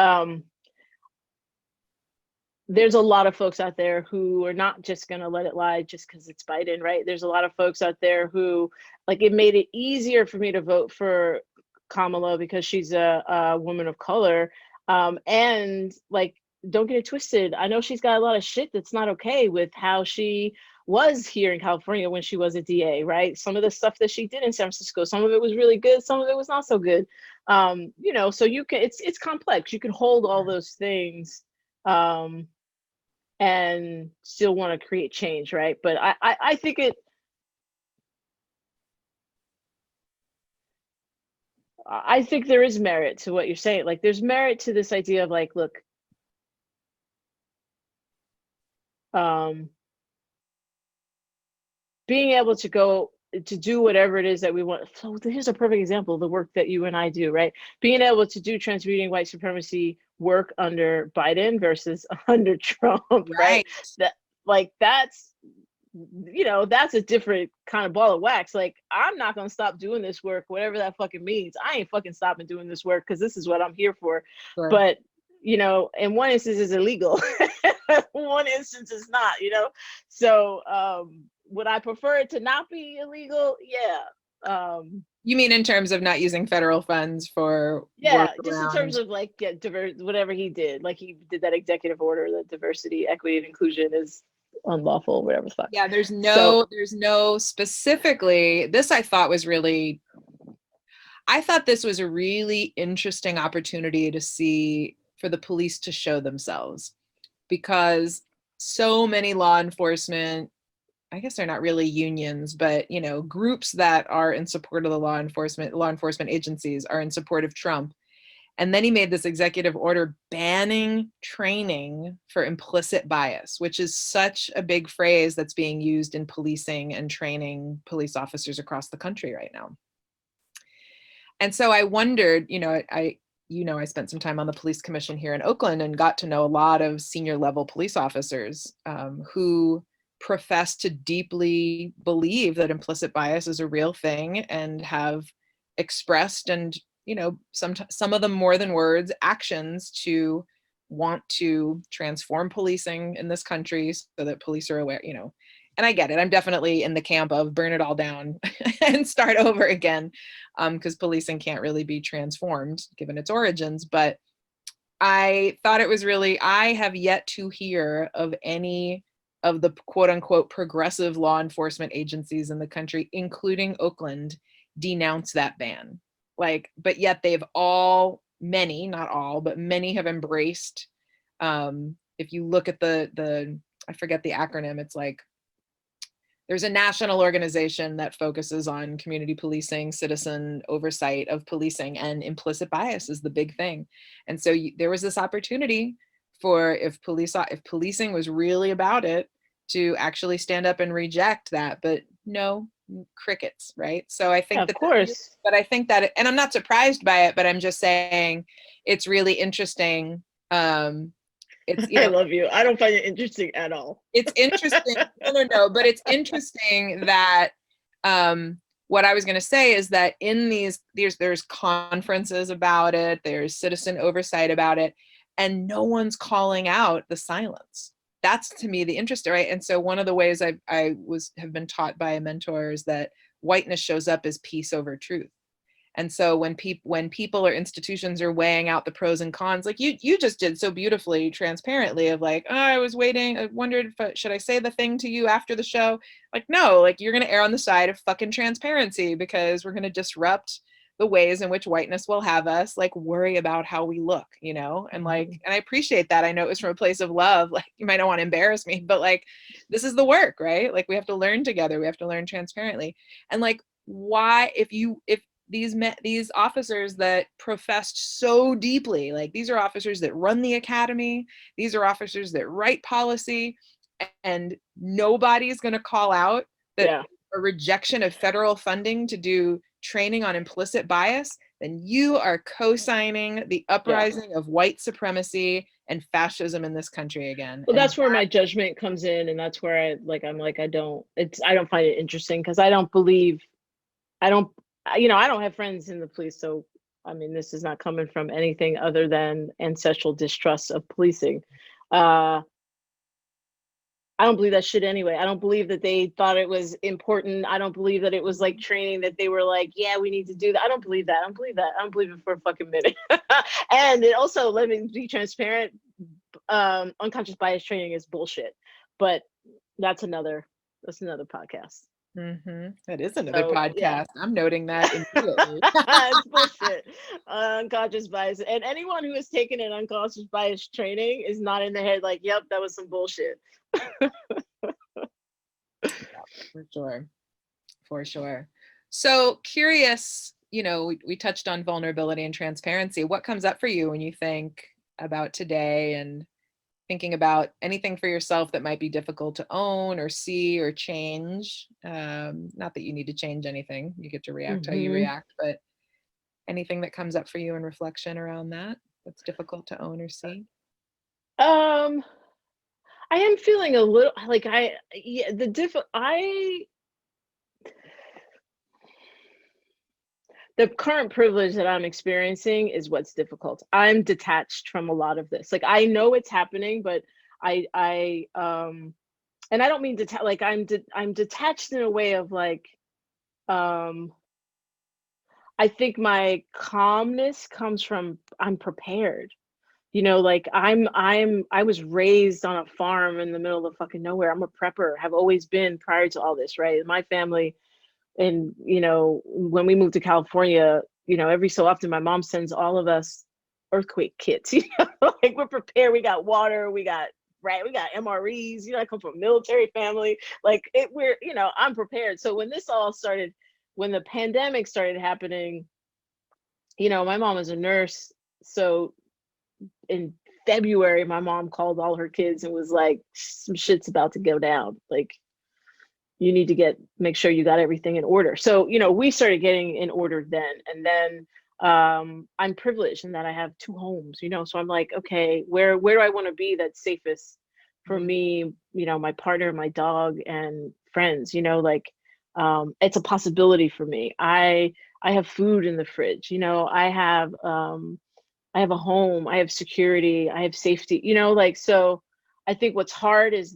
there's a lot of folks out there who are not just going to let it lie just because it's Biden, right? There's a lot of folks out there who, like, it made it easier for me to vote for Kamala because she's a woman of color. And like, don't get it twisted. I know she's got a lot of shit that's not okay with how she was here in California when she was a DA, right? Some of the stuff that she did in San Francisco, some of it was really good, some of it was not so good. So you can, it's complex. You can hold all those things and still want to create change, right? But I think I think there is merit to what you're saying. Like, there's merit to this idea of like, look, being able to go to do whatever it is that we want. So here's a perfect example of the work that you and I do, right? Being able to do transmuting white supremacy work under Biden versus under Trump, right? That's a different kind of ball of wax. Like, I'm not going to stop doing this work, whatever that fucking means. I ain't fucking stopping doing this work because this is what I'm here for. Sure. But, in one instance is illegal. One instance is not, So would I prefer it to not be illegal? Yeah. You mean in terms of not using federal funds for just in terms of like whatever he did, like he did that executive order that diversity, equity, and inclusion is unlawful, whatever the fuck. Yeah, there's no specifically, this I thought was really, I thought this was a really interesting opportunity to see for the police to show themselves, because so many law enforcement, I guess they're not really unions, but groups that are in support of the law enforcement agencies are in support of Trump. And then he made this executive order banning training for implicit bias, which is such a big phrase that's being used in policing and training police officers across the country right now. And so I wondered, I spent some time on the police commission here in Oakland and got to know a lot of senior level police officers who profess to deeply believe that implicit bias is a real thing and have expressed, and some of them more than words, actions to want to transform policing in this country so that police are aware, and I get it. I'm definitely in the camp of burn it all down and start over again, because policing can't really be transformed given its origins. But I thought it was really, I have yet to hear of any of the quote unquote progressive law enforcement agencies in the country, including Oakland, denounce that ban. But yet they've all, many, not all, but many have embraced. If you look at the I forget the acronym, it's like, there's a national organization that focuses on community policing, citizen oversight of policing, and implicit bias is the big thing. And so there was this opportunity for, if policing was really about it, to actually stand up and reject that, but no, crickets, right? So I think of course. But I think that, and I'm not surprised by it, but I'm just saying it's really interesting. It's, I love you. I don't find it interesting at all. It's interesting. No, but it's interesting that what I was going to say is that in there's conferences about it, there's citizen oversight about it, and no one's calling out the silence. That's to me the interest, right? And so one of the ways I have been taught by a mentor is that whiteness shows up as peace over truth. And so when people or institutions are weighing out the pros and cons, like you just did so beautifully, transparently, of like, oh, I was waiting, I wondered should I say the thing to you after the show? Like, no, like you're going to err on the side of fucking transparency, because we're going to disrupt the ways in which whiteness will have us like worry about how we look, and like, and I appreciate that. I know it was from a place of love. Like, you might not want to embarrass me, but like, this is the work, right? Like, we have to learn together. We have to learn transparently. And like, why, if these officers that professed so deeply, like these are officers that run the academy, these are officers that write policy, and nobody's going to call out that a rejection of federal funding to do training on implicit bias, then you are co-signing the uprising of white supremacy and fascism in this country again. Well, that's where my judgment comes in, and that's where I don't find it interesting, because I don't have friends in the police, so I mean, this is not coming from anything other than ancestral distrust of policing. I don't believe that shit anyway. I don't believe that they thought it was important. I don't believe that it was like training that they were like, yeah, we need to do that. I don't believe that. I don't believe it for a fucking minute. And it also, let me be transparent, unconscious bias training is bullshit. But that's another podcast. Mm-hmm. That is another podcast. Yeah. I'm noting that immediately. It's bullshit. Unconscious bias. And anyone who has taken an unconscious bias training is not in their head like, yep, that was some bullshit. Yeah, for sure. So curious, we touched on vulnerability and transparency. What comes up for you when you think about today and thinking about anything for yourself that might be difficult to own or see or change? Not that you need to change anything, you get to react how you react, but anything that comes up for you in reflection around that's difficult to own or see? I am feeling a little like the current privilege that I'm experiencing is what's difficult. I'm detached from a lot of this. Like, I know it's happening, but and I don't mean like I'm detached in a way of like, I think my calmness comes from I'm prepared. Like I was raised on a farm in the middle of fucking nowhere. I'm a prepper, have always been prior to all this, right? My family, and when we moved to California, every so often my mom sends all of us earthquake kits. Like we're prepared. We got water. We got MREs. I come from a military family. Like I'm prepared. So when this all started, when the pandemic started happening, my mom is a nurse. So in February, my mom called all her kids and was like, some shit's about to go down. Like, you need to make sure you got everything in order. So, we started getting in order then. And then I'm privileged in that I have 2 homes, so I'm like, okay, where do I want to be that's safest for me, my partner, my dog, and friends, it's a possibility for me. I have food in the fridge, I have a home, I have security, I have safety, so I think what's hard is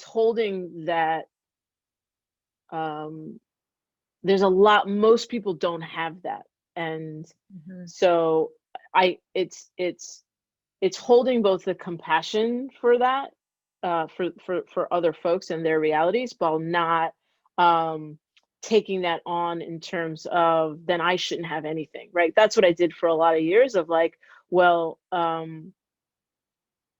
holding that. There's a lot, most people don't have that. And so it's holding both the compassion for that, for other folks and their realities, while not taking that on in terms of, then I shouldn't have anything, right? That's what I did for a lot of years of like, well,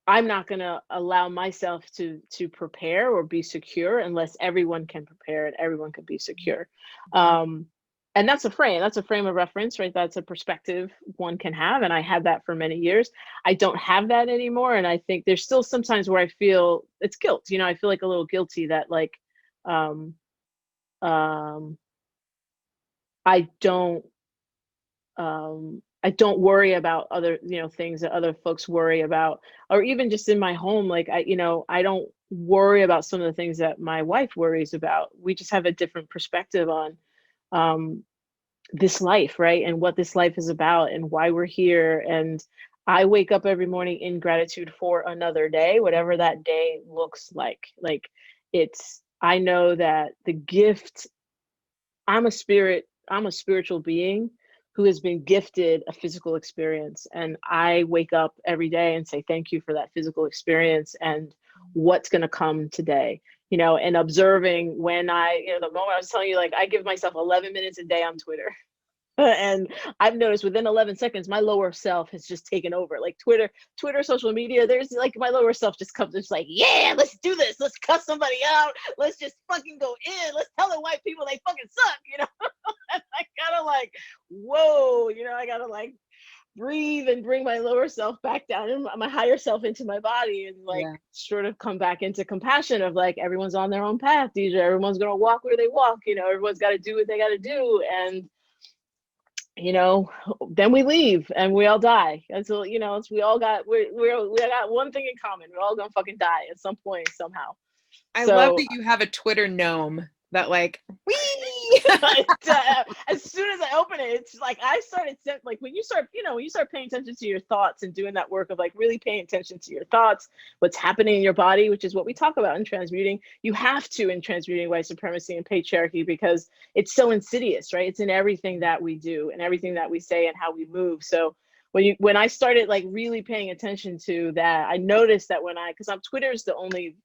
I'm not going to allow myself to prepare or be secure unless everyone can prepare and everyone can be secure. And that's a frame of reference, right? That's a perspective one can have. And I had that for many years. I don't have that anymore. And I think there's still sometimes where I feel it's guilt. I feel like a little guilty that like, I don't worry about other, things that other folks worry about, or even just in my home. Like I don't worry about some of the things that my wife worries about. We just have a different perspective on this life, right? And what this life is about and why we're here. And I wake up every morning in gratitude for another day, whatever that day looks like. Like I know that the gift, I'm a spiritual being who has been gifted a physical experience. And I wake up every day and say, thank you for that physical experience and what's going to come today, and observing when the moment I was telling you, like, I give myself 11 minutes a day on Twitter. And I've noticed within 11 seconds, my lower self has just taken over. Like Twitter, social media, there's like my lower self just comes, just like, yeah, let's do this. Let's cuss somebody out. Let's just fucking go in. Let's tell the white people they fucking suck, And I gotta like, whoa, I gotta like breathe and bring my lower self back down and my higher self into my body and like sort of come back into compassion of like, everyone's on their own path, DJ. Everyone's gonna walk where they walk, everyone's got to do what they got to do. And then we leave and we all die. And so, we got one thing in common. We're all gonna fucking die at some point somehow. I love that you have a Twitter gnome that like, as soon as I open it, it's like I started like when you start paying attention to your thoughts and doing that work of like really paying attention to your thoughts, what's happening in your body, which is what we talk about in transmuting. You have to in transmuting white supremacy and patriarchy because it's so insidious, right? It's in everything that we do and everything that we say and how we move. So when I started like really paying attention to that, I noticed that because Twitter is the only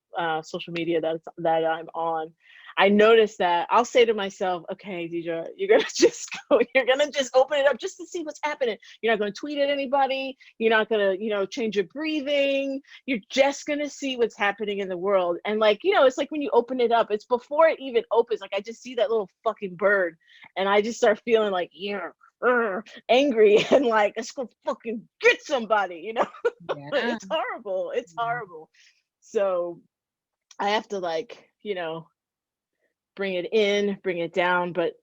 social media that I'm on. I noticed that I'll say to myself, okay, Deidre, you're going to just open it up just to see what's happening. You're not going to tweet at anybody. You're not going to, change your breathing. You're just going to see what's happening in the world. And like, it's like when you open it up, it's before it even opens. Like I just see that little fucking bird and I just start feeling like, angry and like, let's go fucking get somebody, It's horrible. It's horrible. So I have to like, bring it in, bring it down. But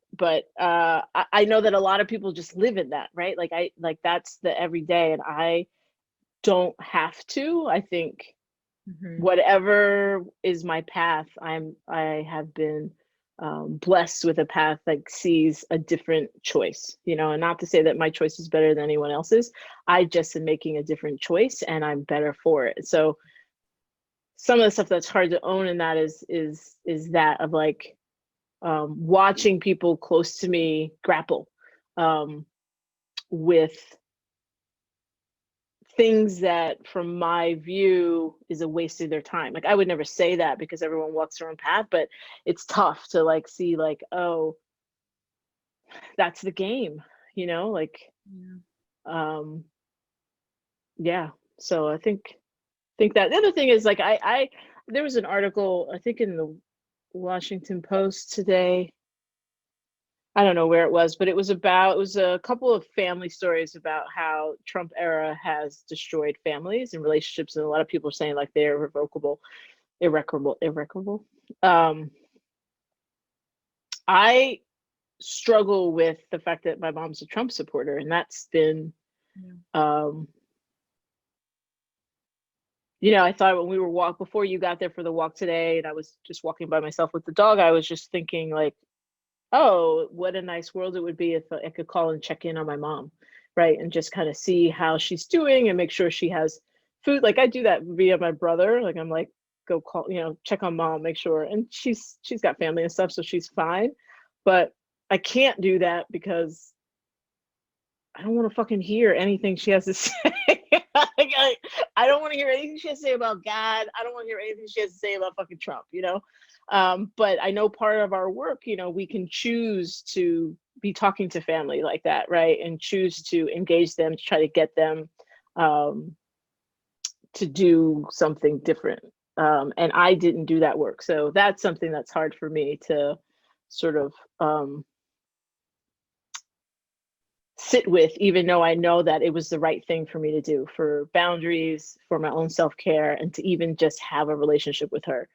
I know that a lot of people just live in that, right? Like that's the everyday, and I don't have to. I think whatever is my path, I have been blessed with a path that sees a different choice, and not to say that my choice is better than anyone else's. I just am making a different choice and I'm better for it. So some of the stuff that's hard to own in that is that of like watching people close to me grapple with things that from my view is a waste of their time. Like I would never say that because everyone walks their own path, but it's tough to like see like, oh, that's the game, like, Yeah. um, yeah. So I think that the other thing is like I there was an article I think in the Washington Post today. I don't know where it was, but it was a couple of family stories about how Trump era has destroyed families and relationships, and a lot of people are saying like they're irreparable. Um, I struggle with the fact that my mom's a Trump supporter, and that's been, Yeah. um, I thought when we were before you got there for the walk today, and I was just walking by myself with the dog, I was just thinking like, oh, what a nice world it would be if I could call and check in on my mom, right? And just kind of see how she's doing and make sure she has food. Like I do that via my brother. Like I'm like, go call, check on mom, make sure. And she's got family and stuff, so she's fine. But I can't do that because I don't want to fucking hear anything she has to say. Like, I don't want to hear anything she has to say about God. I don't want to hear anything she has to say about fucking Trump. But I know part of our work, we can choose to be talking to family like that, right? And choose to engage them to try to get them to do something different. And I didn't do that work. So that's something that's hard for me to sort of sit with, even though I know that it was the right thing for me to do for boundaries, for my own self-care, and to even just have a relationship with her.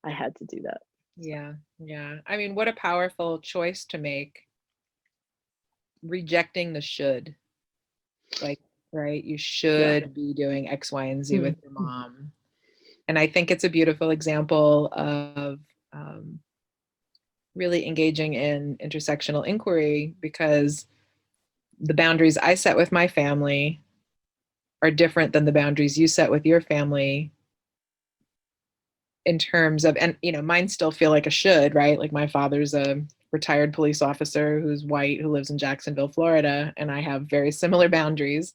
I had to do that. Yeah. Yeah. I mean, what a powerful choice to make. Rejecting the should. Like, right? You should be doing X, Y, and Z with your mom. And I think it's a beautiful example of really engaging in intersectional inquiry, because the boundaries I set with my family are different than the boundaries you set with your family, in terms of, and mine still feel like a should, right? Like my father's a retired police officer who's white, who lives in Jacksonville, Florida, and I have very similar boundaries,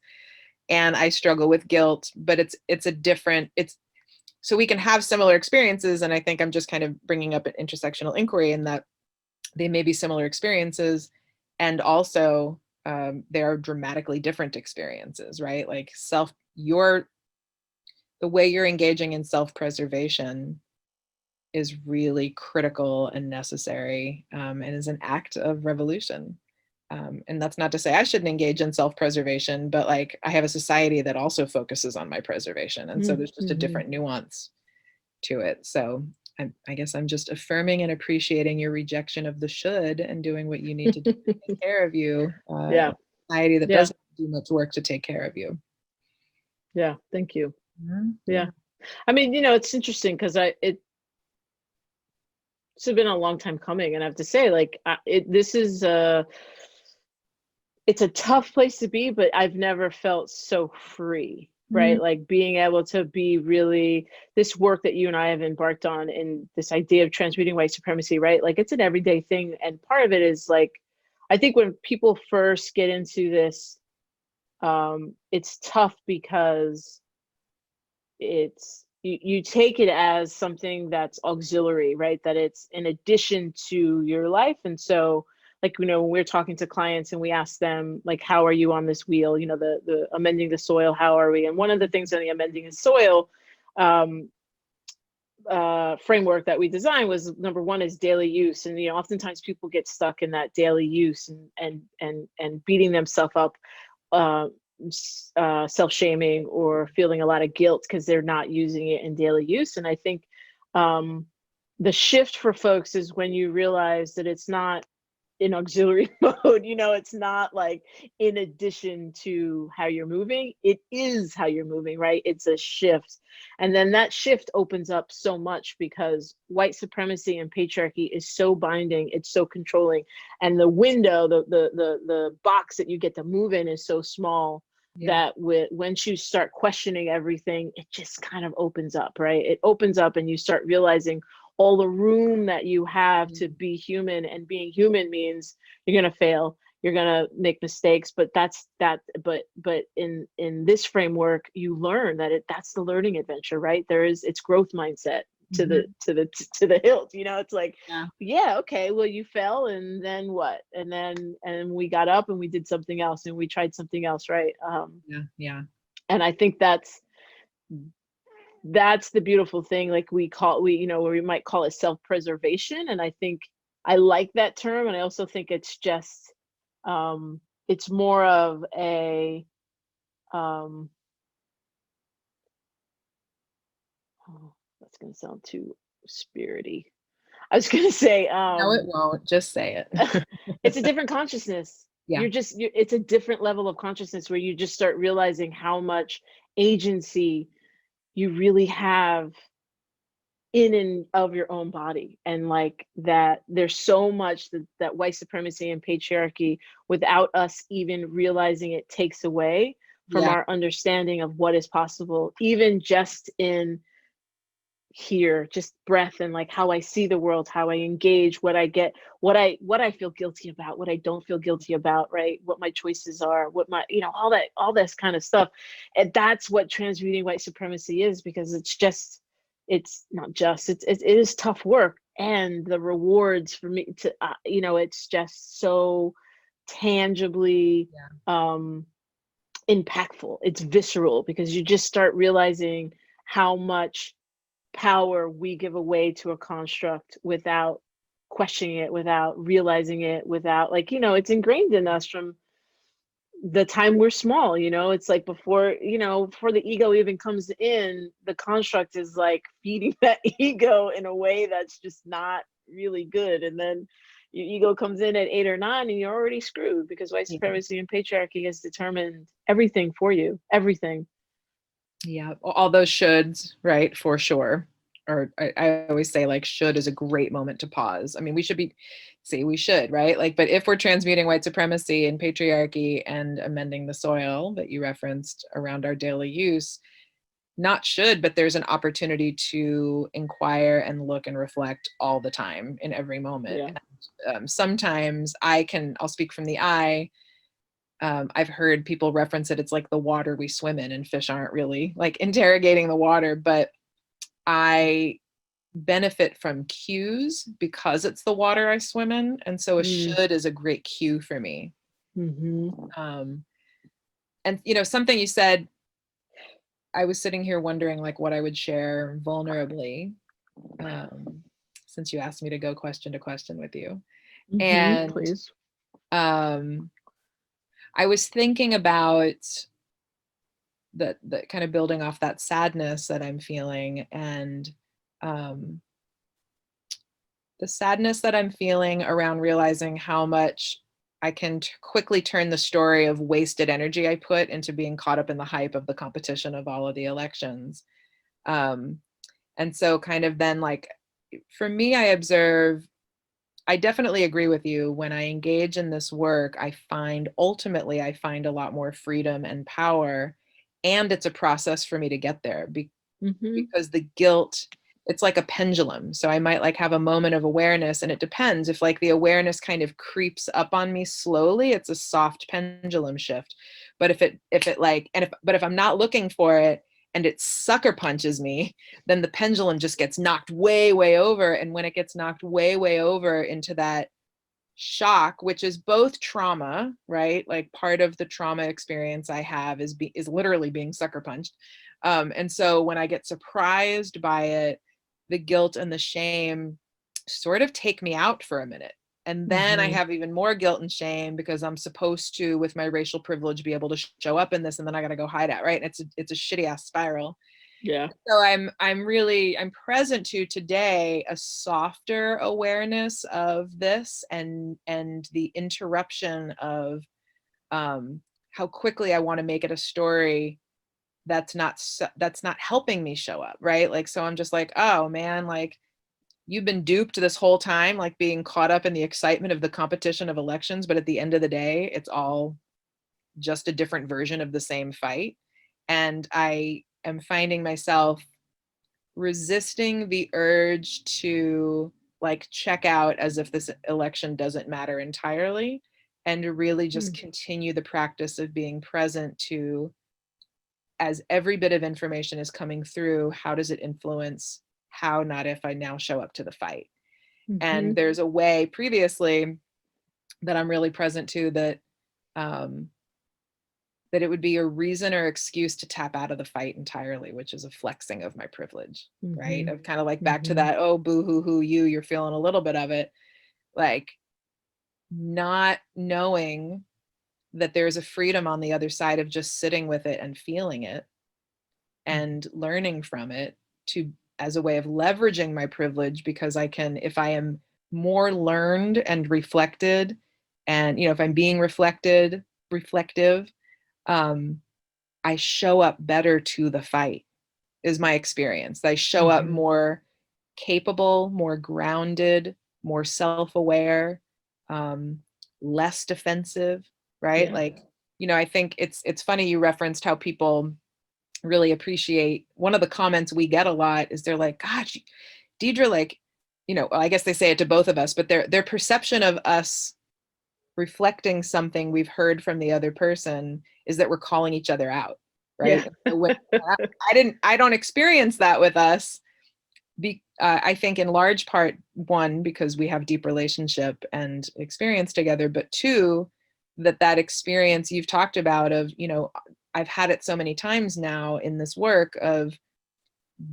and I struggle with guilt, but it's a different, so we can have similar experiences. And I think I'm just kind of bringing up an intersectional inquiry in that they may be similar experiences, and also they are dramatically different experiences, right? Like the way you're engaging in self-preservation is really critical and necessary, and is an act of revolution. And that's not to say I shouldn't engage in self-preservation, but like I have a society that also focuses on my preservation. And so there's just a different nuance to it. So I guess I'm just affirming and appreciating your rejection of the should and doing what you need to do to take care of you. Yeah. In a society that doesn't do much work to take care of you. Yeah. Thank you. Mm-hmm. Yeah. I mean, it's interesting because it's been a long time coming, and I have to say, like, it's a tough place to be, but I've never felt so free, right? Mm-hmm. Like being able to be really, this work that you and I have embarked on, and this idea of transmuting white supremacy, right? Like it's an everyday thing. And part of it is like, I think when people first get into this, it's tough because you take it as something that's auxiliary, right? That it's in addition to your life. And so like, when we're talking to clients and we ask them like, how are you on this wheel? The amending the soil, how are we? And one of the things in the amending the soil framework that we designed was, number one is daily use. And, oftentimes people get stuck in that daily use and beating themselves up, self-shaming or feeling a lot of guilt because they're not using it in daily use. And I think the shift for folks is when you realize that it's not in auxiliary mode, it's not like in addition to how you're moving, it is how you're moving, right? It's a shift. And then that shift opens up so much because white supremacy and patriarchy is so binding, it's so controlling. And the window, the box that you get to move in is so small that once you start questioning everything, it just kind of opens up, right? It opens up and you start realizing all the room that you have to be human, and being human means you're going to fail, you're going to make mistakes, but but in this framework, you learn that that's the learning adventure, right? It's growth mindset. to the to the hilt, you know. It's like, Yeah. yeah, okay, well, you fell, and then what? And we got up and we did something else and we tried something else, right? Yeah. And I think that's the beautiful thing. Like we you know, where we might call it self-preservation, and I think I like that term, and I also think it's just it's more of a um oh, that's going to sound too spirity. I was going to say No, it won't. Just say it. it's a different consciousness. Yeah. It's a different level of consciousness where you just start realizing how much agency you really have in and of your own body, and like that there's so much that white supremacy and patriarchy, without us even realizing it, takes away from Yeah. our understanding of what is possible, even just in here, just breath, and like how I see the world, how I engage, what I get, what I feel guilty about, what I don't feel guilty about, right? What my choices are, what my, you know, all this kind of stuff. And that's what transmuting white supremacy is, because it's not just, it is tough work, and the rewards for me to you know, it's just so tangibly impactful. It's visceral, because you just start realizing how much power we give away to a construct without questioning it, without realizing it, without, like, you know, it's ingrained in us from the time we're small. You know, it's like before, you know, before the ego even comes in, the construct is like feeding that ego in a way that's just not really good. And then your ego comes in at 8 or 9 and you're already screwed, because white supremacy and patriarchy has determined everything for you, everything. Yeah, all those shoulds, right? For sure. Or I always say, like, should is a great moment to pause. I mean, we should, right? Like, but if we're transmuting white supremacy and patriarchy and amending the soil that you referenced around our daily use, not should, but there's an opportunity to inquire and look and reflect all the time in every moment. Yeah. And, sometimes I'll speak from the I. I've heard people reference it. It's like the water we swim in, and fish aren't really like interrogating the water, but I benefit from cues because it's the water I swim in. And so a should is a great cue for me. And, you know, something you said, I was sitting here wondering like what I would share vulnerably, since you asked me to go question to question with you. And Please. I was thinking about the kind of building off that sadness that I'm feeling, and the sadness that I'm feeling around realizing how much I can quickly turn the story of wasted energy I put into being caught up in the hype of the competition of all of the elections. And so kind of then, like, for me, I definitely agree with you. When I engage in this work, ultimately I find a lot more freedom and power, and it's a process for me to get there because the guilt, it's like a pendulum. So I might like have a moment of awareness, and it depends if like the awareness kind of creeps up on me slowly, it's a soft pendulum shift. But if I'm not looking for it and it sucker punches me, then the pendulum just gets knocked way, way over. And when it gets knocked way, way over into that shock, which is both trauma, right? Like part of the trauma experience I have is literally being sucker punched. And so when I get surprised by it, the guilt and the shame sort of take me out for a minute. And then I have even more guilt and shame because I'm supposed to, with my racial privilege, be able to show up in this, and then I got to go hide it, right? And it's a shitty ass spiral. Yeah. So I'm present to today a softer awareness of this, and the interruption of how quickly I want to make it a story that's not helping me show up, right? Like, so I'm just like, oh man, like, you've been duped this whole time, like being caught up in the excitement of the competition of elections, but at the end of the day, it's all just a different version of the same fight. And I am finding myself resisting the urge to like check out as if this election doesn't matter entirely, and to really just continue the practice of being present to, as every bit of information is coming through, how does it influence how, not if, I now show up to the fight. And Mhm. there's a way previously that I'm really present to that that it would be a reason or excuse to tap out of the fight entirely, which is a flexing of my privilege, right? Mhm. Of kind of like back to Mhm. that, oh, boo hoo hoo, you're feeling a little bit of it. Like not knowing that there's a freedom on the other side of just sitting with it and feeling it and learning from it to as a way of leveraging my privilege, because I can, if I am more learned and reflected, and if I'm being reflective, I show up better to the fight, is my experience. I show up Mhm. more capable, more grounded, more self-aware, um, less defensive, right? Yeah. Like, I think it's funny you referenced how people really appreciate, one of the comments we get a lot is they're like, gosh, Deidre, like, I guess they say it to both of us, but their perception of us reflecting something we've heard from the other person is that we're calling each other out, Yeah. right? And so I don't experience that with us. I think in large part, one, because we have deep relationship and experience together, but two, that experience you've talked about of, I've had it so many times now in this work of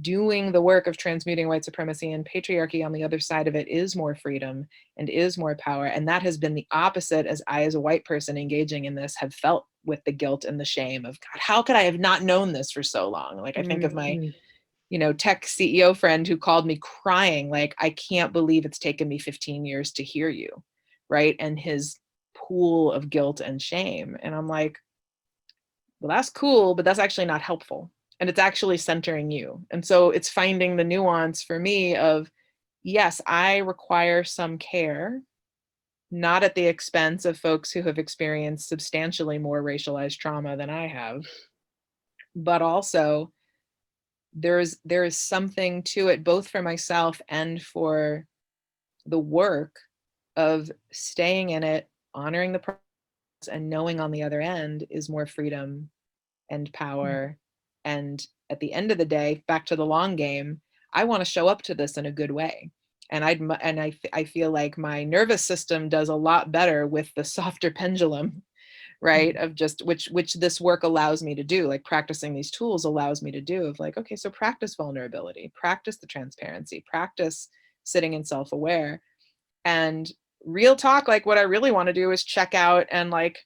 doing the work of transmuting white supremacy and patriarchy. On the other side of it is more freedom and is more power. And that has been the opposite, as I, as a white person engaging in this, have felt with the guilt and the shame of, God, how could I have not known this for so long? Like I think of my, Mhm. tech CEO friend who called me crying, like, I can't believe it's taken me 15 years to hear you, right? And his pool of guilt and shame. And I'm like, well, that's cool, but that's actually not helpful. And it's actually centering you. And so it's finding the nuance for me of, yes, I require some care, not at the expense of folks who have experienced substantially more racialized trauma than I have, but also there is something to it, both for myself and for the work of staying in it, honoring the process, and knowing on the other end is more freedom and power. And at the end of the day, back to the long game, I want to show up to this in a good way. And I feel like my nervous system does a lot better with the softer pendulum, right? Of just which this work allows me to do, like practicing these tools allows me to do, of like, okay, so practice vulnerability, practice the transparency, practice sitting in self-aware. And real talk, like what I really want to do is check out and like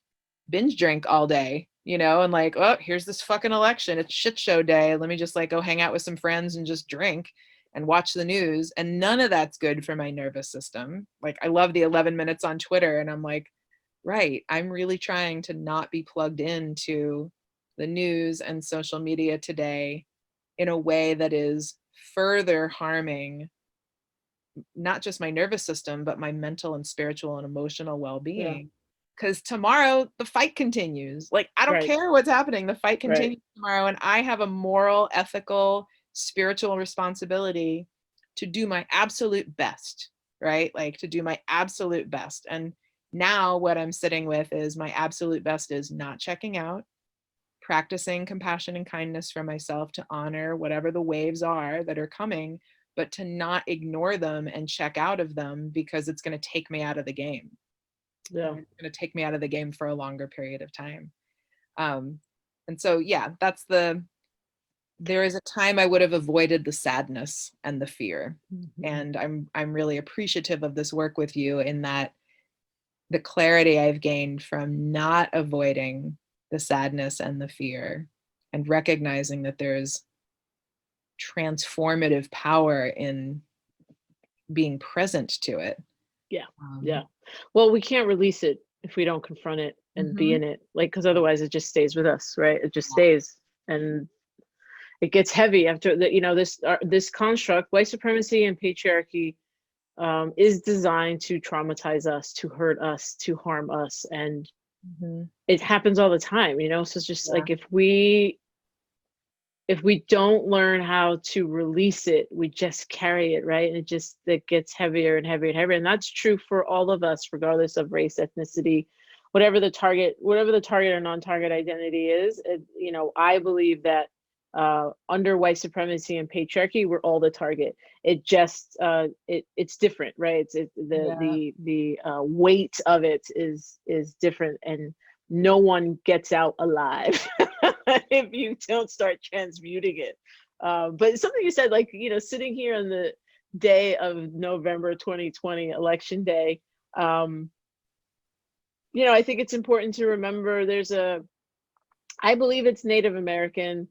binge drink all day, and like, oh, here's this fucking election. It's shit show day. Let me just like go hang out with some friends and just drink and watch the news. And none of that's good for my nervous system. Like I love the 11 minutes on Twitter, and I'm like, right, I'm really trying to not be plugged into the news and social media today in a way that is further harming not just my nervous system, but my mental and spiritual and emotional Yeah. well-being. Because tomorrow the fight continues. Like, I don't Right. care what's happening. The fight Right. continues tomorrow. And I have a moral, ethical, spiritual responsibility to do my absolute best, right? Like to do my absolute best. And now what I'm sitting with is my absolute best is not checking out, practicing compassion and kindness for myself to honor whatever the waves are that are coming, but to not ignore them and check out of them because it's going to take me out of the game. Yeah. It's going to take me out of the game for a longer period of time. And so, yeah, there is a time I would have avoided the sadness and the fear. And I'm really appreciative of this work with you in that the clarity I've gained from not avoiding the sadness and the fear and recognizing that there's transformative power in being present to it. Yeah. Yeah. Well, we can't release it if we don't confront it and be in it, like, because otherwise it just stays with us, right? It just stays, and it gets heavy after that. This construct, white supremacy and patriarchy, is designed to traumatize us, to hurt us, to harm us, and it happens all the time. So it's just like if we don't learn how to release it, we just carry it, right? And it gets heavier and heavier and heavier. And that's true for all of us, regardless of race, ethnicity, whatever the target or non-target identity is. I believe that under white supremacy and patriarchy, we're all the target. It just it's different, right? The weight of it is different, and no one gets out alive if you don't start transmuting it. But something you said, like, you know, sitting here on the day of November 2020, election day, you know, I think it's important to remember I believe it's Native American,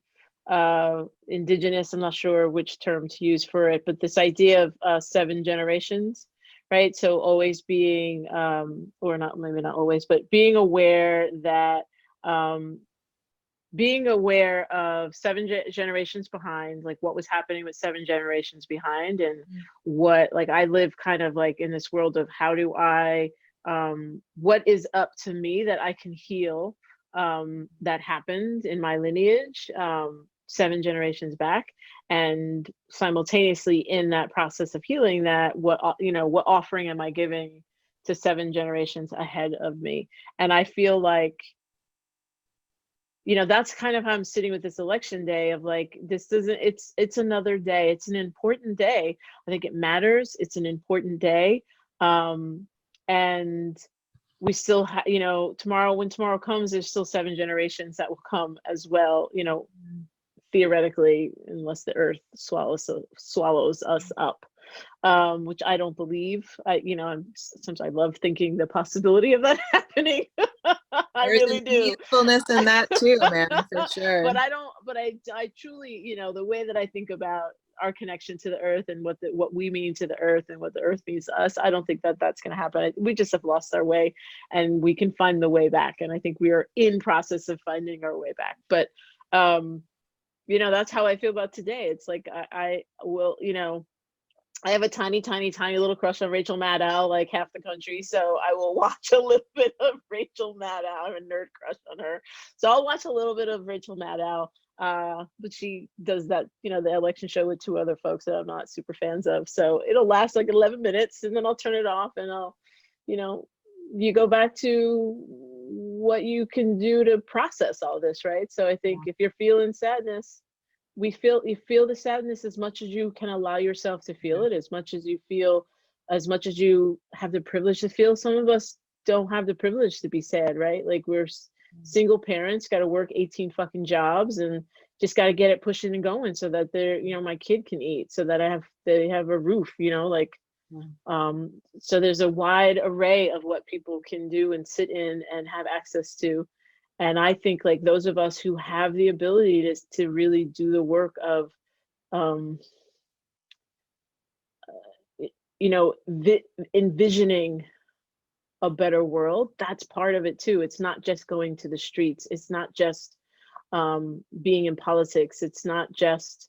indigenous, I'm not sure which term to use for it, but this idea of 7 generations, right? So always being, or not, maybe not always, but being aware that, being aware of 7 generations behind, like what was happening with 7 generations behind, and what, like, I live kind of like in this world of how do I, what is up to me that I can heal, that happened in my lineage, 7 generations back, and simultaneously in that process of healing, that what offering am I giving to 7 generations ahead of me? And I feel like, you know, that's kind of how I'm sitting with this election day, of like, this doesn't, it's another day. It's an important day. I think it matters. It's an important day. And we still have, you know, tomorrow, when tomorrow comes, there's still 7 generations that will come as well, you know, theoretically, unless the earth swallows us up, which I don't believe. Sometimes I love thinking the possibility of that happening. I really do. Usefulness in that too, man, for sure. But I truly, you know, the way that I think about our connection to the earth and what we mean to the earth and what the earth means to us, I don't think that that's going to happen. We just have lost our way, and we can find the way back. And I think we are in process of finding our way back. But, you know, that's how I feel about today. It's like, I will, you know, I have a tiny little crush on Rachel Maddow, like half the country. So I will watch a little bit of Rachel Maddow. I have a nerd crush on her. So I'll watch a little bit of Rachel Maddow. But she does that, you know, the election show with 2 other folks that I'm not super fans of. So it'll last like 11 minutes, and then I'll turn it off, and I'll, you know, you go back to what you can do to process all this, right? So I think if you're feeling sadness, you feel the sadness as much as you can allow yourself to feel it, as much as you have the privilege to feel. Some of us don't have the privilege to be sad, right? Like, we're single parents, got to work 18 fucking jobs, and just got to get it pushing and going, so that they're, you know, my kid can eat, so that they have a roof, you know, like, so there's a wide array of what people can do and sit in and have access to. And I think, like, those of us who have the ability to really do the work of, you know, envisioning a better world, that's part of it too. It's not just going to the streets. It's not just being in politics. It's not just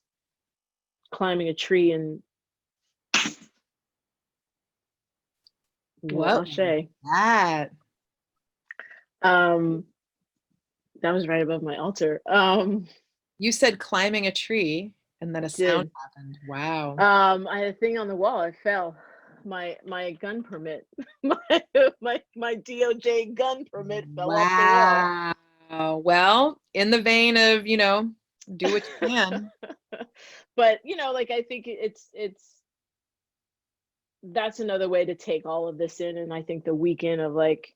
climbing a tree and what that that was right above my altar. You said climbing a tree, and then a sound happened. Wow. I had a thing on the wall. I fell. My gun permit, my DOJ gun permit fell off the wall. Well, in the vein of, you know, do what you can. But, you know, like, I think that's another way to take all of this in. And I think the weekend of, like,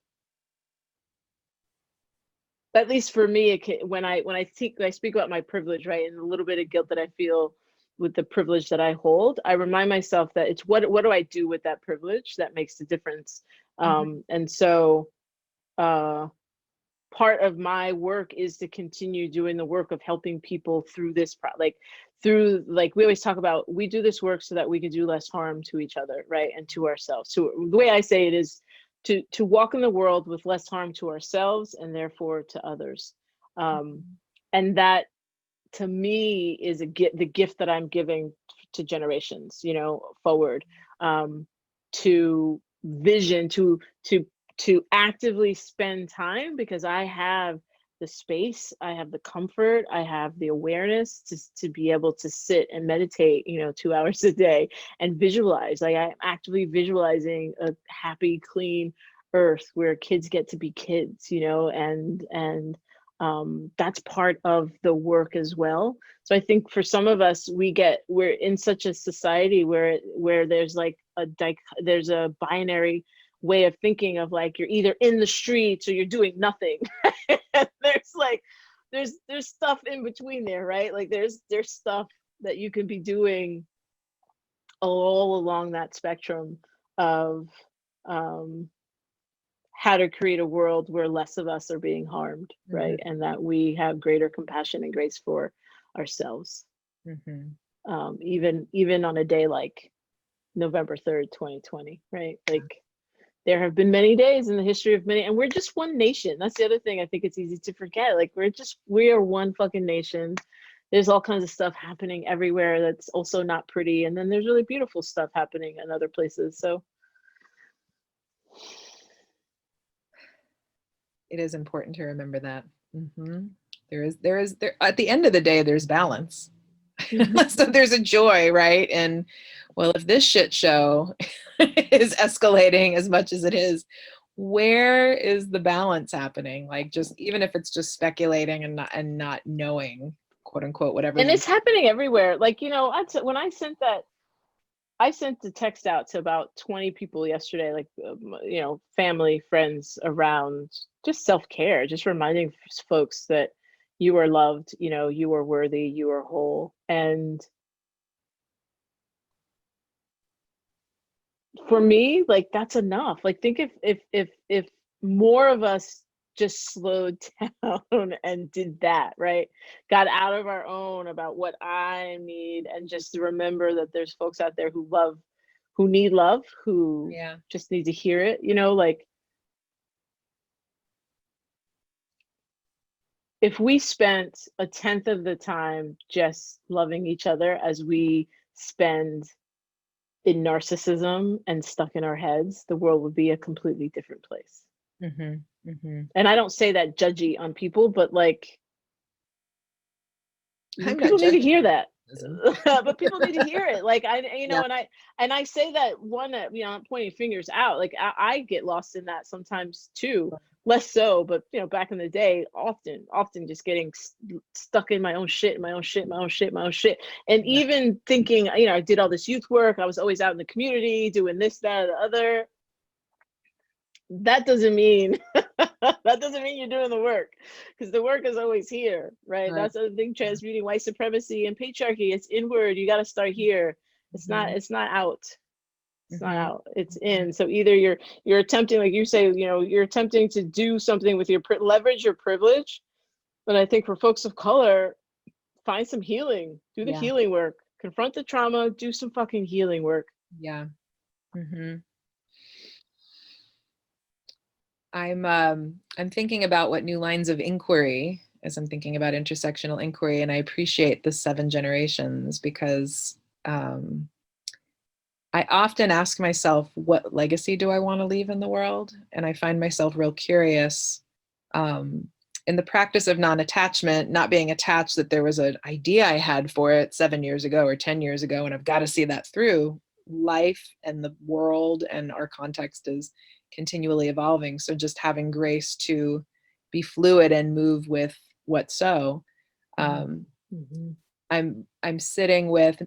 at least for me, when I speak about my privilege, right, and a little bit of guilt that I feel with the privilege that I hold, I remind myself that it's what do I do with that privilege that makes the difference. And so part of my work is to continue doing the work of helping people through this, we always talk about, we do this work so that we can do less harm to each other, right, and to ourselves. So the way I say it is to walk in the world with less harm to ourselves and therefore to others. And that, to me, is the gift that I'm giving to generations, you know, forward, to vision, to actively spend time, because I have the space, I have the comfort, I have the awareness to be able to sit and meditate, you know, 2 hours a day and visualize. Like, I'm actively visualizing a happy, clean earth where kids get to be kids, you know, and that's part of the work as well. So I think for some of us, we're in such a society where there's like there's a binary way of thinking of like you're either in the streets or you're doing nothing. There's like there's stuff in between there, right? Like there's stuff that you can be doing all along that spectrum of how to create a world where less of us are being harmed, right? And that we have greater compassion and grace for ourselves. Even on a day like November 3rd, 2020, right? Like there have been many days in the history of many, and we're just one nation. That's the other thing I think it's easy to forget. Like we are one fucking nation. There's all kinds of stuff happening everywhere that's also not pretty. And then there's really beautiful stuff happening in other places. So it is important to remember that. There is at the end of the day, there's balance. So there's a joy, right? And well, if this shit show is escalating as much as it is, where is the balance happening? Like, just even if it's just speculating and not knowing, quote unquote, whatever. And it's happening everywhere. Like, you know, when I sent the text out to about 20 people yesterday, like, you know, family, friends, around just self-care, just reminding folks that you are loved, you know, you are worthy, you are whole. And for me, like, that's enough. Like, think if more of us just slowed down and did that, right? Got out of our own about what I need and just remember that there's folks out there who need love, who just need to hear it, you know, like if we spent a tenth of the time just loving each other as we spend in narcissism and stuck in our heads, the world would be a completely different place. And I don't say that judgy on people, but like people need to hear that. But people need to hear it. Like and I say that one, you know, I'm pointing fingers out. Like I get lost in that sometimes too. Less so, but you know, back in the day, often just getting stuck in my own shit. And even thinking, you know, I did all this youth work. I was always out in the community doing this, that, or the other. That doesn't mean you're doing the work, because the work is always here, right? That's the thing, transmuting white supremacy and patriarchy. It's inward. You got to start here. It's not out. It's not out, it's in. So either you're attempting, like you say, you know, you're attempting to do something with your leverage your privilege. But I think for folks of color, find some healing, do the healing work, confront the trauma, do some fucking healing work. I'm thinking about what new lines of inquiry, as I'm thinking about intersectional inquiry, and I appreciate the 7 generations, because I often ask myself, what legacy do I want to leave in the world? And I find myself real curious in the practice of non-attachment, not being attached, that there was an idea I had for it 7 years ago or 10 years ago, and I've got to see that through. Life and the world and our context is continually evolving. So just having grace to be fluid and move with what's so. I'm sitting with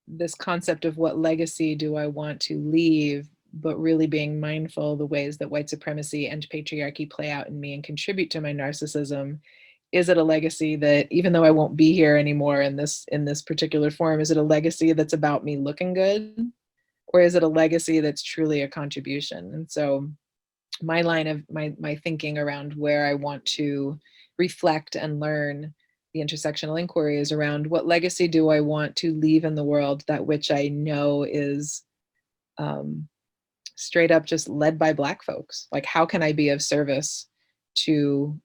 this concept of what legacy do I want to leave, but really being mindful of the ways that white supremacy and patriarchy play out in me and contribute to my narcissism. Is it a legacy that, even though I won't be here anymore in this particular form, is it a legacy that's about me looking good? Or is it a legacy that's truly a contribution? And so my line of my thinking around where I want to reflect and learn the intersectional inquiry is around, what legacy do I want to leave in the world, that which I know is straight up just led by Black folks? Like, how can I be of service to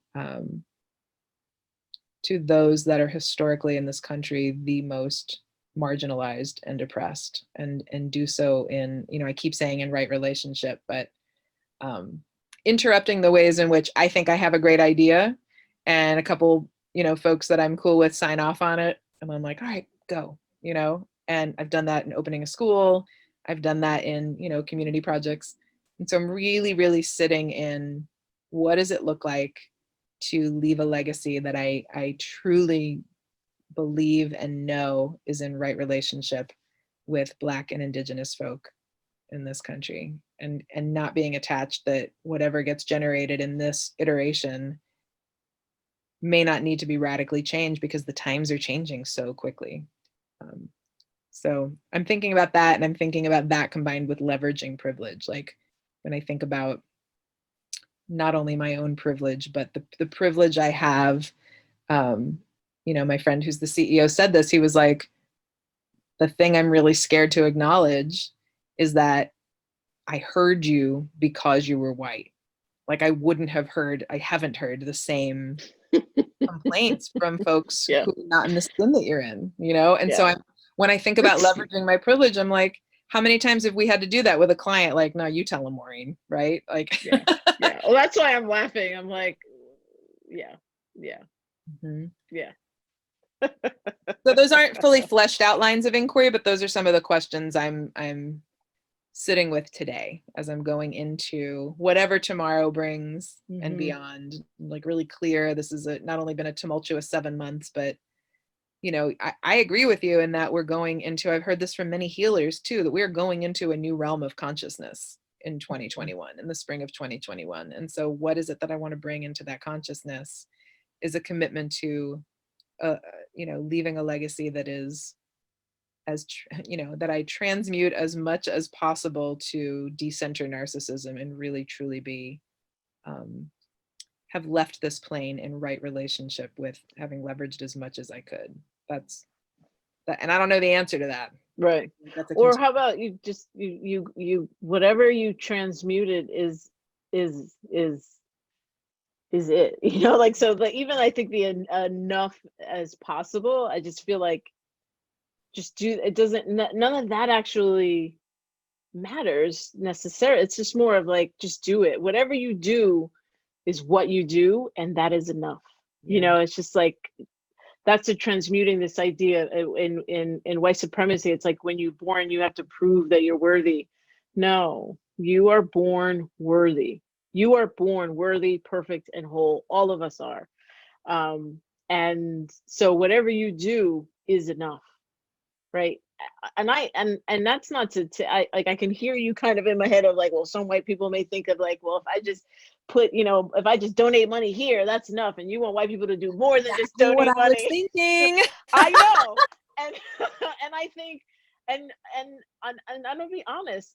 those that are historically in this country the most marginalized and oppressed, and do so in, you know, I keep saying in right relationship, but interrupting the ways in which I think I have a great idea and a couple, you know, folks that I'm cool with sign off on it, and I'm like, all right, go, you know. And I've done that in opening a school, I've done that in, you know, community projects. And so I'm really, really sitting in, what does it look like to leave a legacy that I truly believe and know is in right relationship with Black and Indigenous folk in this country, and not being attached that whatever gets generated in this iteration may not need to be radically changed because the times are changing so quickly. So I'm thinking about that, and I'm thinking about that combined with leveraging privilege. Like when I think about not only my own privilege, but the privilege I have, my friend who's the CEO said this, he was like, the thing I'm really scared to acknowledge is that I heard you because you were white. Like I haven't heard the same complaints from folks who are not in the skin that you're in, And so when I think about leveraging my privilege, I'm like, how many times have we had to do that with a client? Like, no, you tell them, Maureen, right? Like, yeah. Well, that's why I'm laughing. I'm like, yeah. Mm-hmm. Yeah. So those aren't fully fleshed out lines of inquiry, but those are some of the questions I'm sitting with today as I'm going into whatever tomorrow brings and beyond. Like really clear, this is not only been a tumultuous 7 months, but I agree with you in that we're going into, I've heard this from many healers too, that we're going into a new realm of consciousness in 2021, in the spring of 2021. And so what is it that I want to bring into that consciousness is a commitment to, leaving a legacy that is that I transmute as much as possible to decenter narcissism and really truly be, have left this plane in right relationship with having leveraged as much as I could. That's that. And I don't know the answer to that. Right. Or how about you just, you whatever you transmuted is it, like, so like, even I think the enough as possible, I just feel like just do it, doesn't, none of that actually matters necessarily. It's just more of like, just do it. Whatever you do is what you do, and that is enough. It's just like, that's a transmuting this idea in white supremacy. It's like when you're born, you have to prove that you're worthy. No, you are born worthy. You are born worthy, perfect, and whole. All of us are. And so whatever you do is enough, right? And that's not to I can hear you kind of in my head of like, well, some white people may think of like, well, if I just put, if I just donate money here, that's enough, and you want white people to do more than just donate what money. I was thinking. I know, and and I think, and I'm gonna be honest,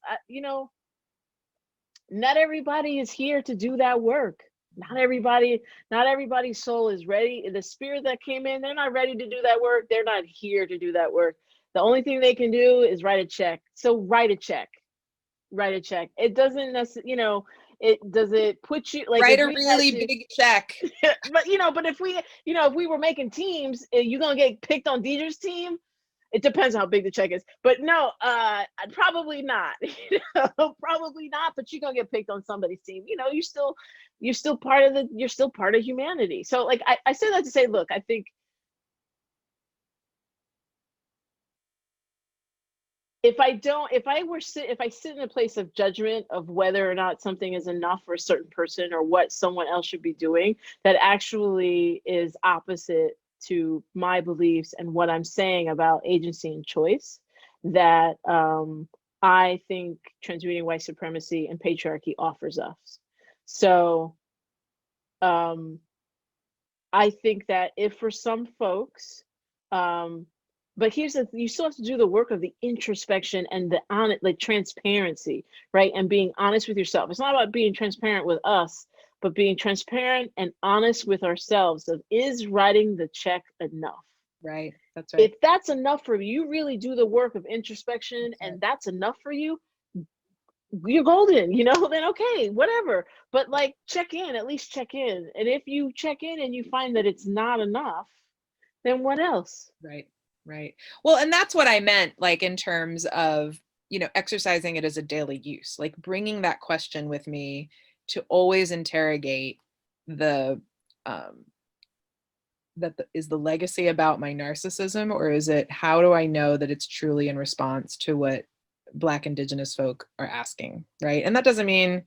not everybody is here to do that work. Not everybody's soul is ready. The spirit that came in, they're not ready to do that work. They're not here to do that work. The only thing they can do is write a check. So write a check. It doesn't necessarily, does it put you like, write a really big check. but if we were making teams, you're gonna get picked on Deidre's team. It depends on how big the check is, but no, probably not. Probably not. But you're gonna get picked on somebody's team. You're still part of humanity. So like, I say that to say, look, I think if I sit in a place of judgment of whether or not something is enough for a certain person or what someone else should be doing, that actually is opposite to my beliefs and what I'm saying about agency and choice, that I think transmuting white supremacy and patriarchy offers us. So I think that if for some folks, but you still have to do the work of the introspection and the like transparency, right? And being honest with yourself. It's not about being transparent with us, but being transparent and honest with ourselves of, is writing the check enough? Right, that's right. If that's enough for you, you really do the work of introspection, and that's enough for you, you're golden, then okay, whatever. But like, at least check in. And if you check in and you find that it's not enough, then what else? Right. Well, and that's what I meant, like in terms of, exercising it as a daily use, like bringing that question with me to always interrogate is the legacy about my narcissism, or is it, how do I know that it's truly in response to what Black Indigenous folk are asking, right? And that doesn't mean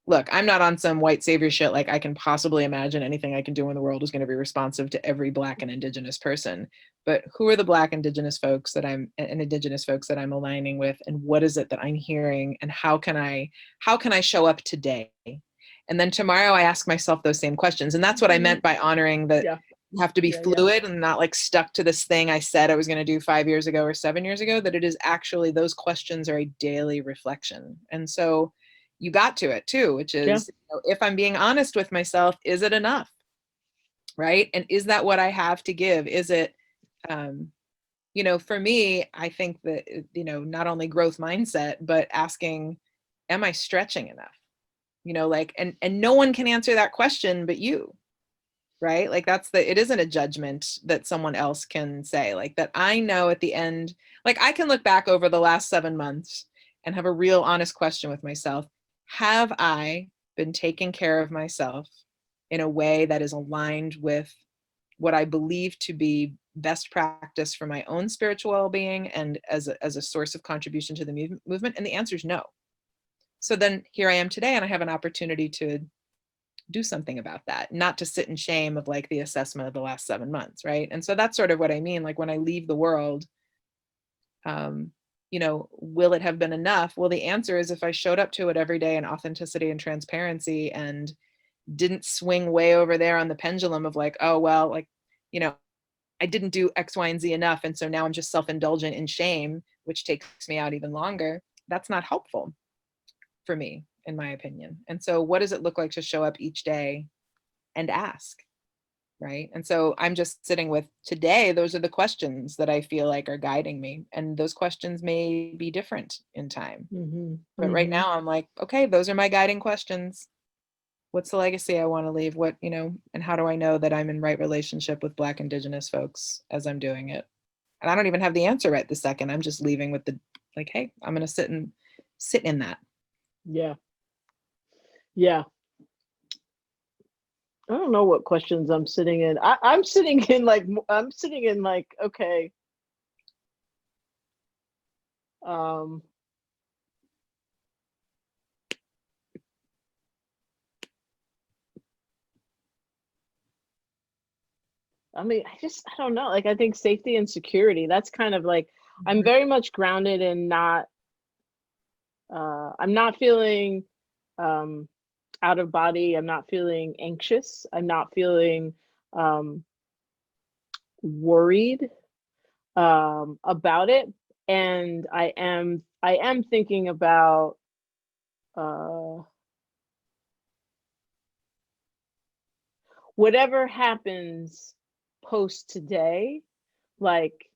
look, I'm not on some white savior shit. Like I can possibly imagine anything I can do in the world is going to be responsive to every Black and Indigenous person. But who are the Black Indigenous folks that I'm and Indigenous folks that I'm aligning with? And what is it that I'm hearing? And how can I show up today? And then tomorrow I ask myself those same questions. And that's what I meant by honoring that you have to be fluid and not like stuck to this thing I said I was going to do 5 years ago or 7 years ago, that it is actually, those questions are a daily reflection. And so you got to it too, which is, if I'm being honest with myself, is it enough? Right? And is that what I have to give? Is it, for me, I think that, not only growth mindset, but asking, am I stretching enough? And no one can answer that question but you, right? Like it isn't a judgment that someone else can say, like that I know at the end, like I can look back over the last 7 months and have a real honest question with myself. Have I been taking care of myself in a way that is aligned with what I believe to be best practice for my own spiritual well-being and as a source of contribution to the movement? And the answer is no. So then here I am today, and I have an opportunity to do something about that, not to sit in shame of like the assessment of the last 7 months, right? And so that's sort of what I mean. Like when I leave the world, will it have been enough? Well, the answer is if I showed up to it every day in authenticity and transparency and didn't swing way over there on the pendulum of like, oh, well, like, I didn't do X, Y, and Z enough. And so now I'm just self-indulgent in shame, which takes me out even longer. That's not helpful for me, in my opinion. And so what does it look like to show up each day and ask? Right. And so I'm just sitting with today, those are the questions that I feel like are guiding me. And those questions may be different in time. But right now I'm like, okay, those are my guiding questions. What's the legacy I want to leave? What, and how do I know that I'm in right relationship with Black Indigenous folks as I'm doing it? And I don't even have the answer right this second. I'm just leaving with the like, hey, I'm going to sit in that. Yeah. I don't know what questions I'm sitting in. I'm sitting in like, okay. I mean, I don't know. Like, I think safety and security, that's kind of like, I'm very much grounded in I'm not feeling out of body. I'm not feeling anxious. I'm not feeling worried about it. And I am thinking about whatever happens post today, like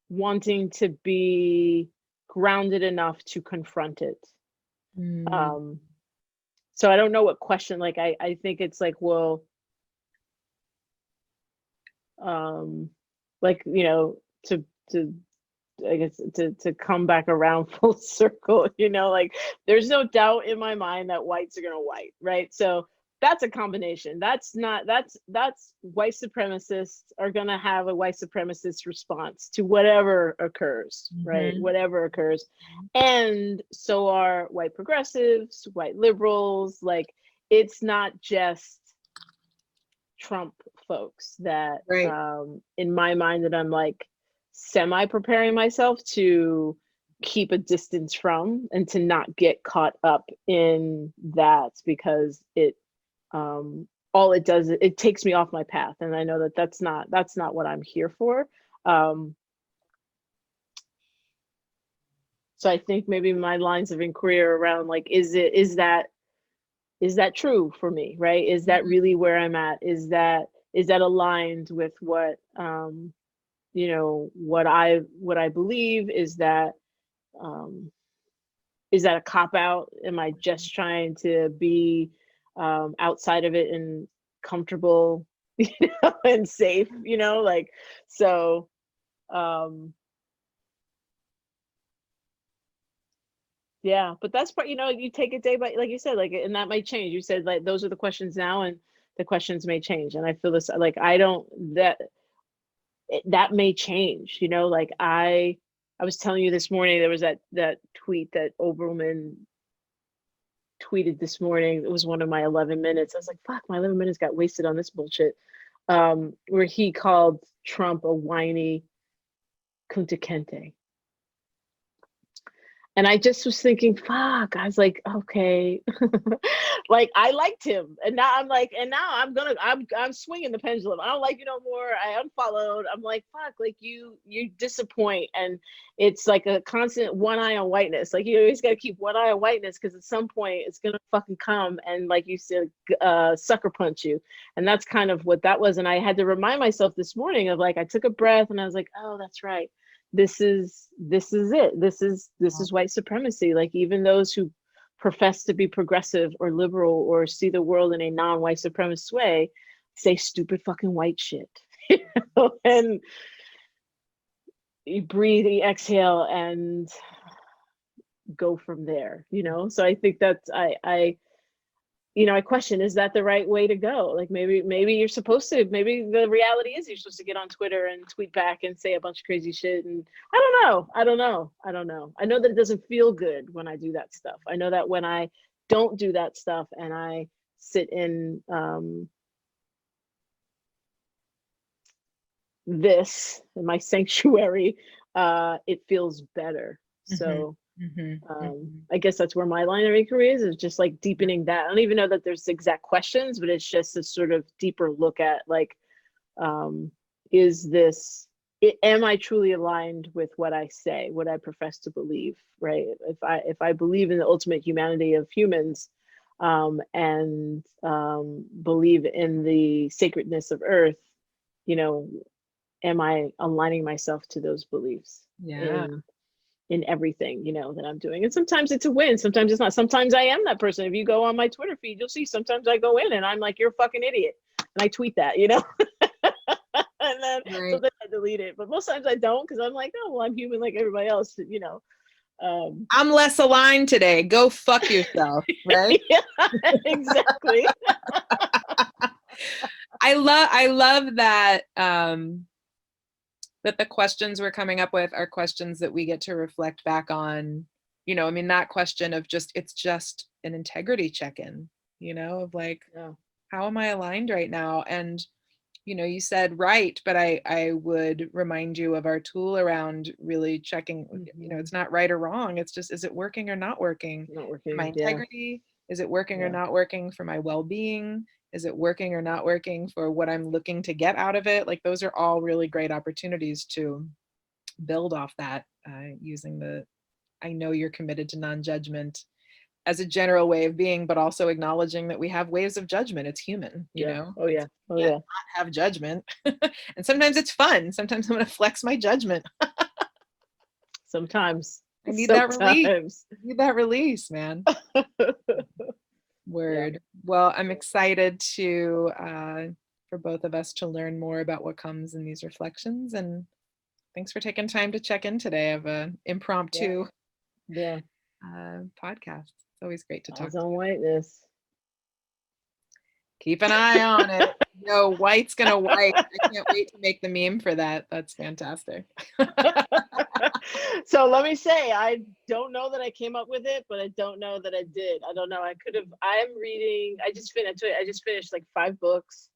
wanting to be grounded enough to confront it. So I don't know what question, like I think it's like, well, like, to I guess to come back around full circle, like there's no doubt in my mind that whites are gonna white, right? So that's a combination. That's white supremacists are gonna have a white supremacist response to whatever occurs, right? Whatever occurs. And so are white progressives, white liberals. Like, it's not just Trump folks that in my mind that I'm like semi preparing myself to keep a distance from and to not get caught up in that, because it all it does, it takes me off my path, and I know that that's not what I'm here for. So I think maybe my lines of inquiry are around like, is that true for me, right? Is that really where I'm at? Is that aligned with what what I believe? Is that a cop out? Am I just trying to be outside of it and comfortable, and safe, like, so yeah, but that's part, you take it day by, like you said, like, and that might change. You said like those are the questions now, and the questions may change. And I feel this, like, that may change, like I was telling you this morning, there was that tweet that Oberman tweeted this morning. It was one of my 11 minutes. I was like, fuck, my 11 minutes got wasted on this bullshit. Where he called Trump a whiny Kunta Kinte. And I just was thinking, fuck, I was like, okay. Like, I liked him. And now I'm like, and now I'm swinging the pendulum. I don't like you no more. I unfollowed. I'm like, fuck, like you disappoint. And it's like a constant one eye on whiteness. Like, you always got to keep one eye on whiteness, because at some point it's going to fucking come and, like you said, sucker punch you. And that's kind of what that was. And I had to remind myself this morning of, like, I took a breath and I was like, oh, that's right. This is it. This is white supremacy. Like, even those who profess to be progressive or liberal or see the world in a non-white supremacist way say stupid fucking white shit. You know? And you breathe, you exhale, and go from there, you know? So I think that's I question, is that the right way to go? Like, maybe you're supposed to, maybe the reality is you're supposed to get on Twitter and tweet back and say a bunch of crazy shit. And I don't know. I know that it doesn't feel good when I do that stuff. I know that when I don't do that stuff and I sit in this, in my sanctuary, it feels better. So I guess that's where my line of inquiry is just like deepening that. I don't even know that there's exact questions, but it's just a sort of deeper look at, like, am I truly aligned with what I say, what I profess to believe, right? If I believe in the ultimate humanity of humans, and believe in the sacredness of Earth, you know, am I aligning myself to those beliefs? In everything, you know, that I'm doing? And sometimes it's a win, sometimes it's not. Sometimes I am that person. If you go on my Twitter feed, you'll see sometimes I go in and I'm like, you're a fucking idiot, and I tweet that, you know. And then sometimes I delete it, but most times I don't, because I'm like, oh well, I'm human like everybody else, you know. I'm less aligned today, go fuck yourself. Right? Yeah, exactly. I love that that the questions we're coming up with are questions that we get to reflect back on. You know, I mean, that question of it's just an integrity check-in, you know, of like, how am I aligned right now? And, you know, you said right, but I would remind you of our tool around really checking, you know, it's not right or wrong. It's just, is it working or not working? Not working. My integrity, is it working or not working for my well-being? Is it working or not working for what I'm looking to get out of it? Like, those are all really great opportunities to build off that, using the, I know you're committed to non-judgment as a general way of being, but also acknowledging that we have waves of judgment. It's human, you know? Not have judgment. And sometimes it's fun. Sometimes I'm going to flex my judgment. Sometimes. I need that release. I need that release, man. Word. Yeah. Well, I'm excited to for both of us to learn more about what comes in these reflections, and thanks for taking time to check in today of an impromptu podcast. It's always great to talk on whiteness. Keep an eye on it. No, white's gonna white. I can't wait to make the meme for that. That's fantastic. So let me say, I don't know that I came up with it, but I don't know that I did. I don't know. I could have. I'm reading. I just finished like 5 books.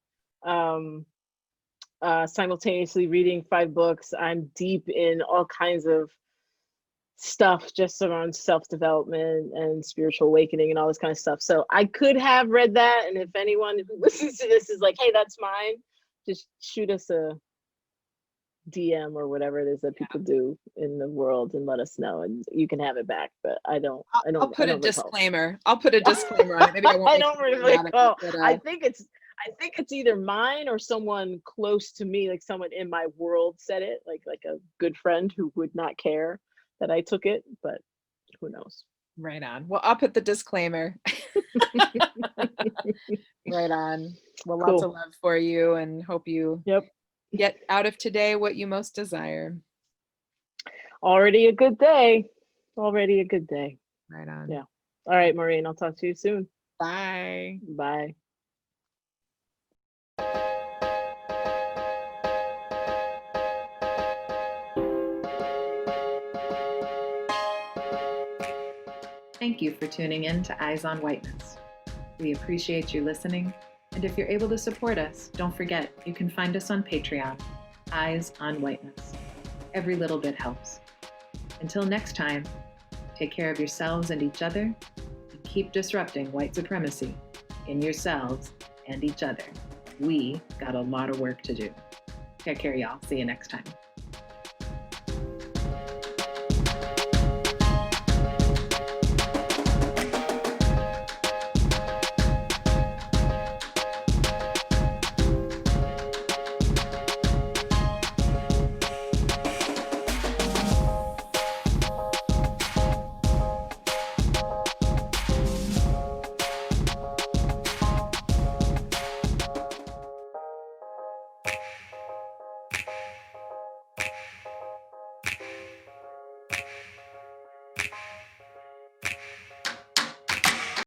Simultaneously reading 5 books. I'm deep in all kinds of stuff just around self-development and spiritual awakening and all this kind of stuff. So I could have read that, and if anyone who listens to this is like, hey, that's mine, just shoot us a DM or whatever it is that people do in the world and let us know, and you can have it back. But I'll put a disclaimer. I'll put a disclaimer on it. Maybe I won't. I don't really recall. I think it's either mine or someone close to me, like someone in my world said it, like a good friend who would not care that I took it, but who knows? Right on. Well, I'll put the disclaimer. Right on. Well, cool. Lots of love for you, and hope you get out of today what you most desire. Already a good day. Right on. Yeah. All right, Maureen, I'll talk to you soon. Bye. Bye. Thank you for tuning in to Eyes on Whiteness. We appreciate you listening, and if you're able to support us, don't forget you can find us on Patreon, Eyes on Whiteness. Every little bit helps. Until next time, take care of yourselves and each other, and keep disrupting white supremacy in yourselves and each other. We got a lot of work to do. Take care, y'all. See you next time.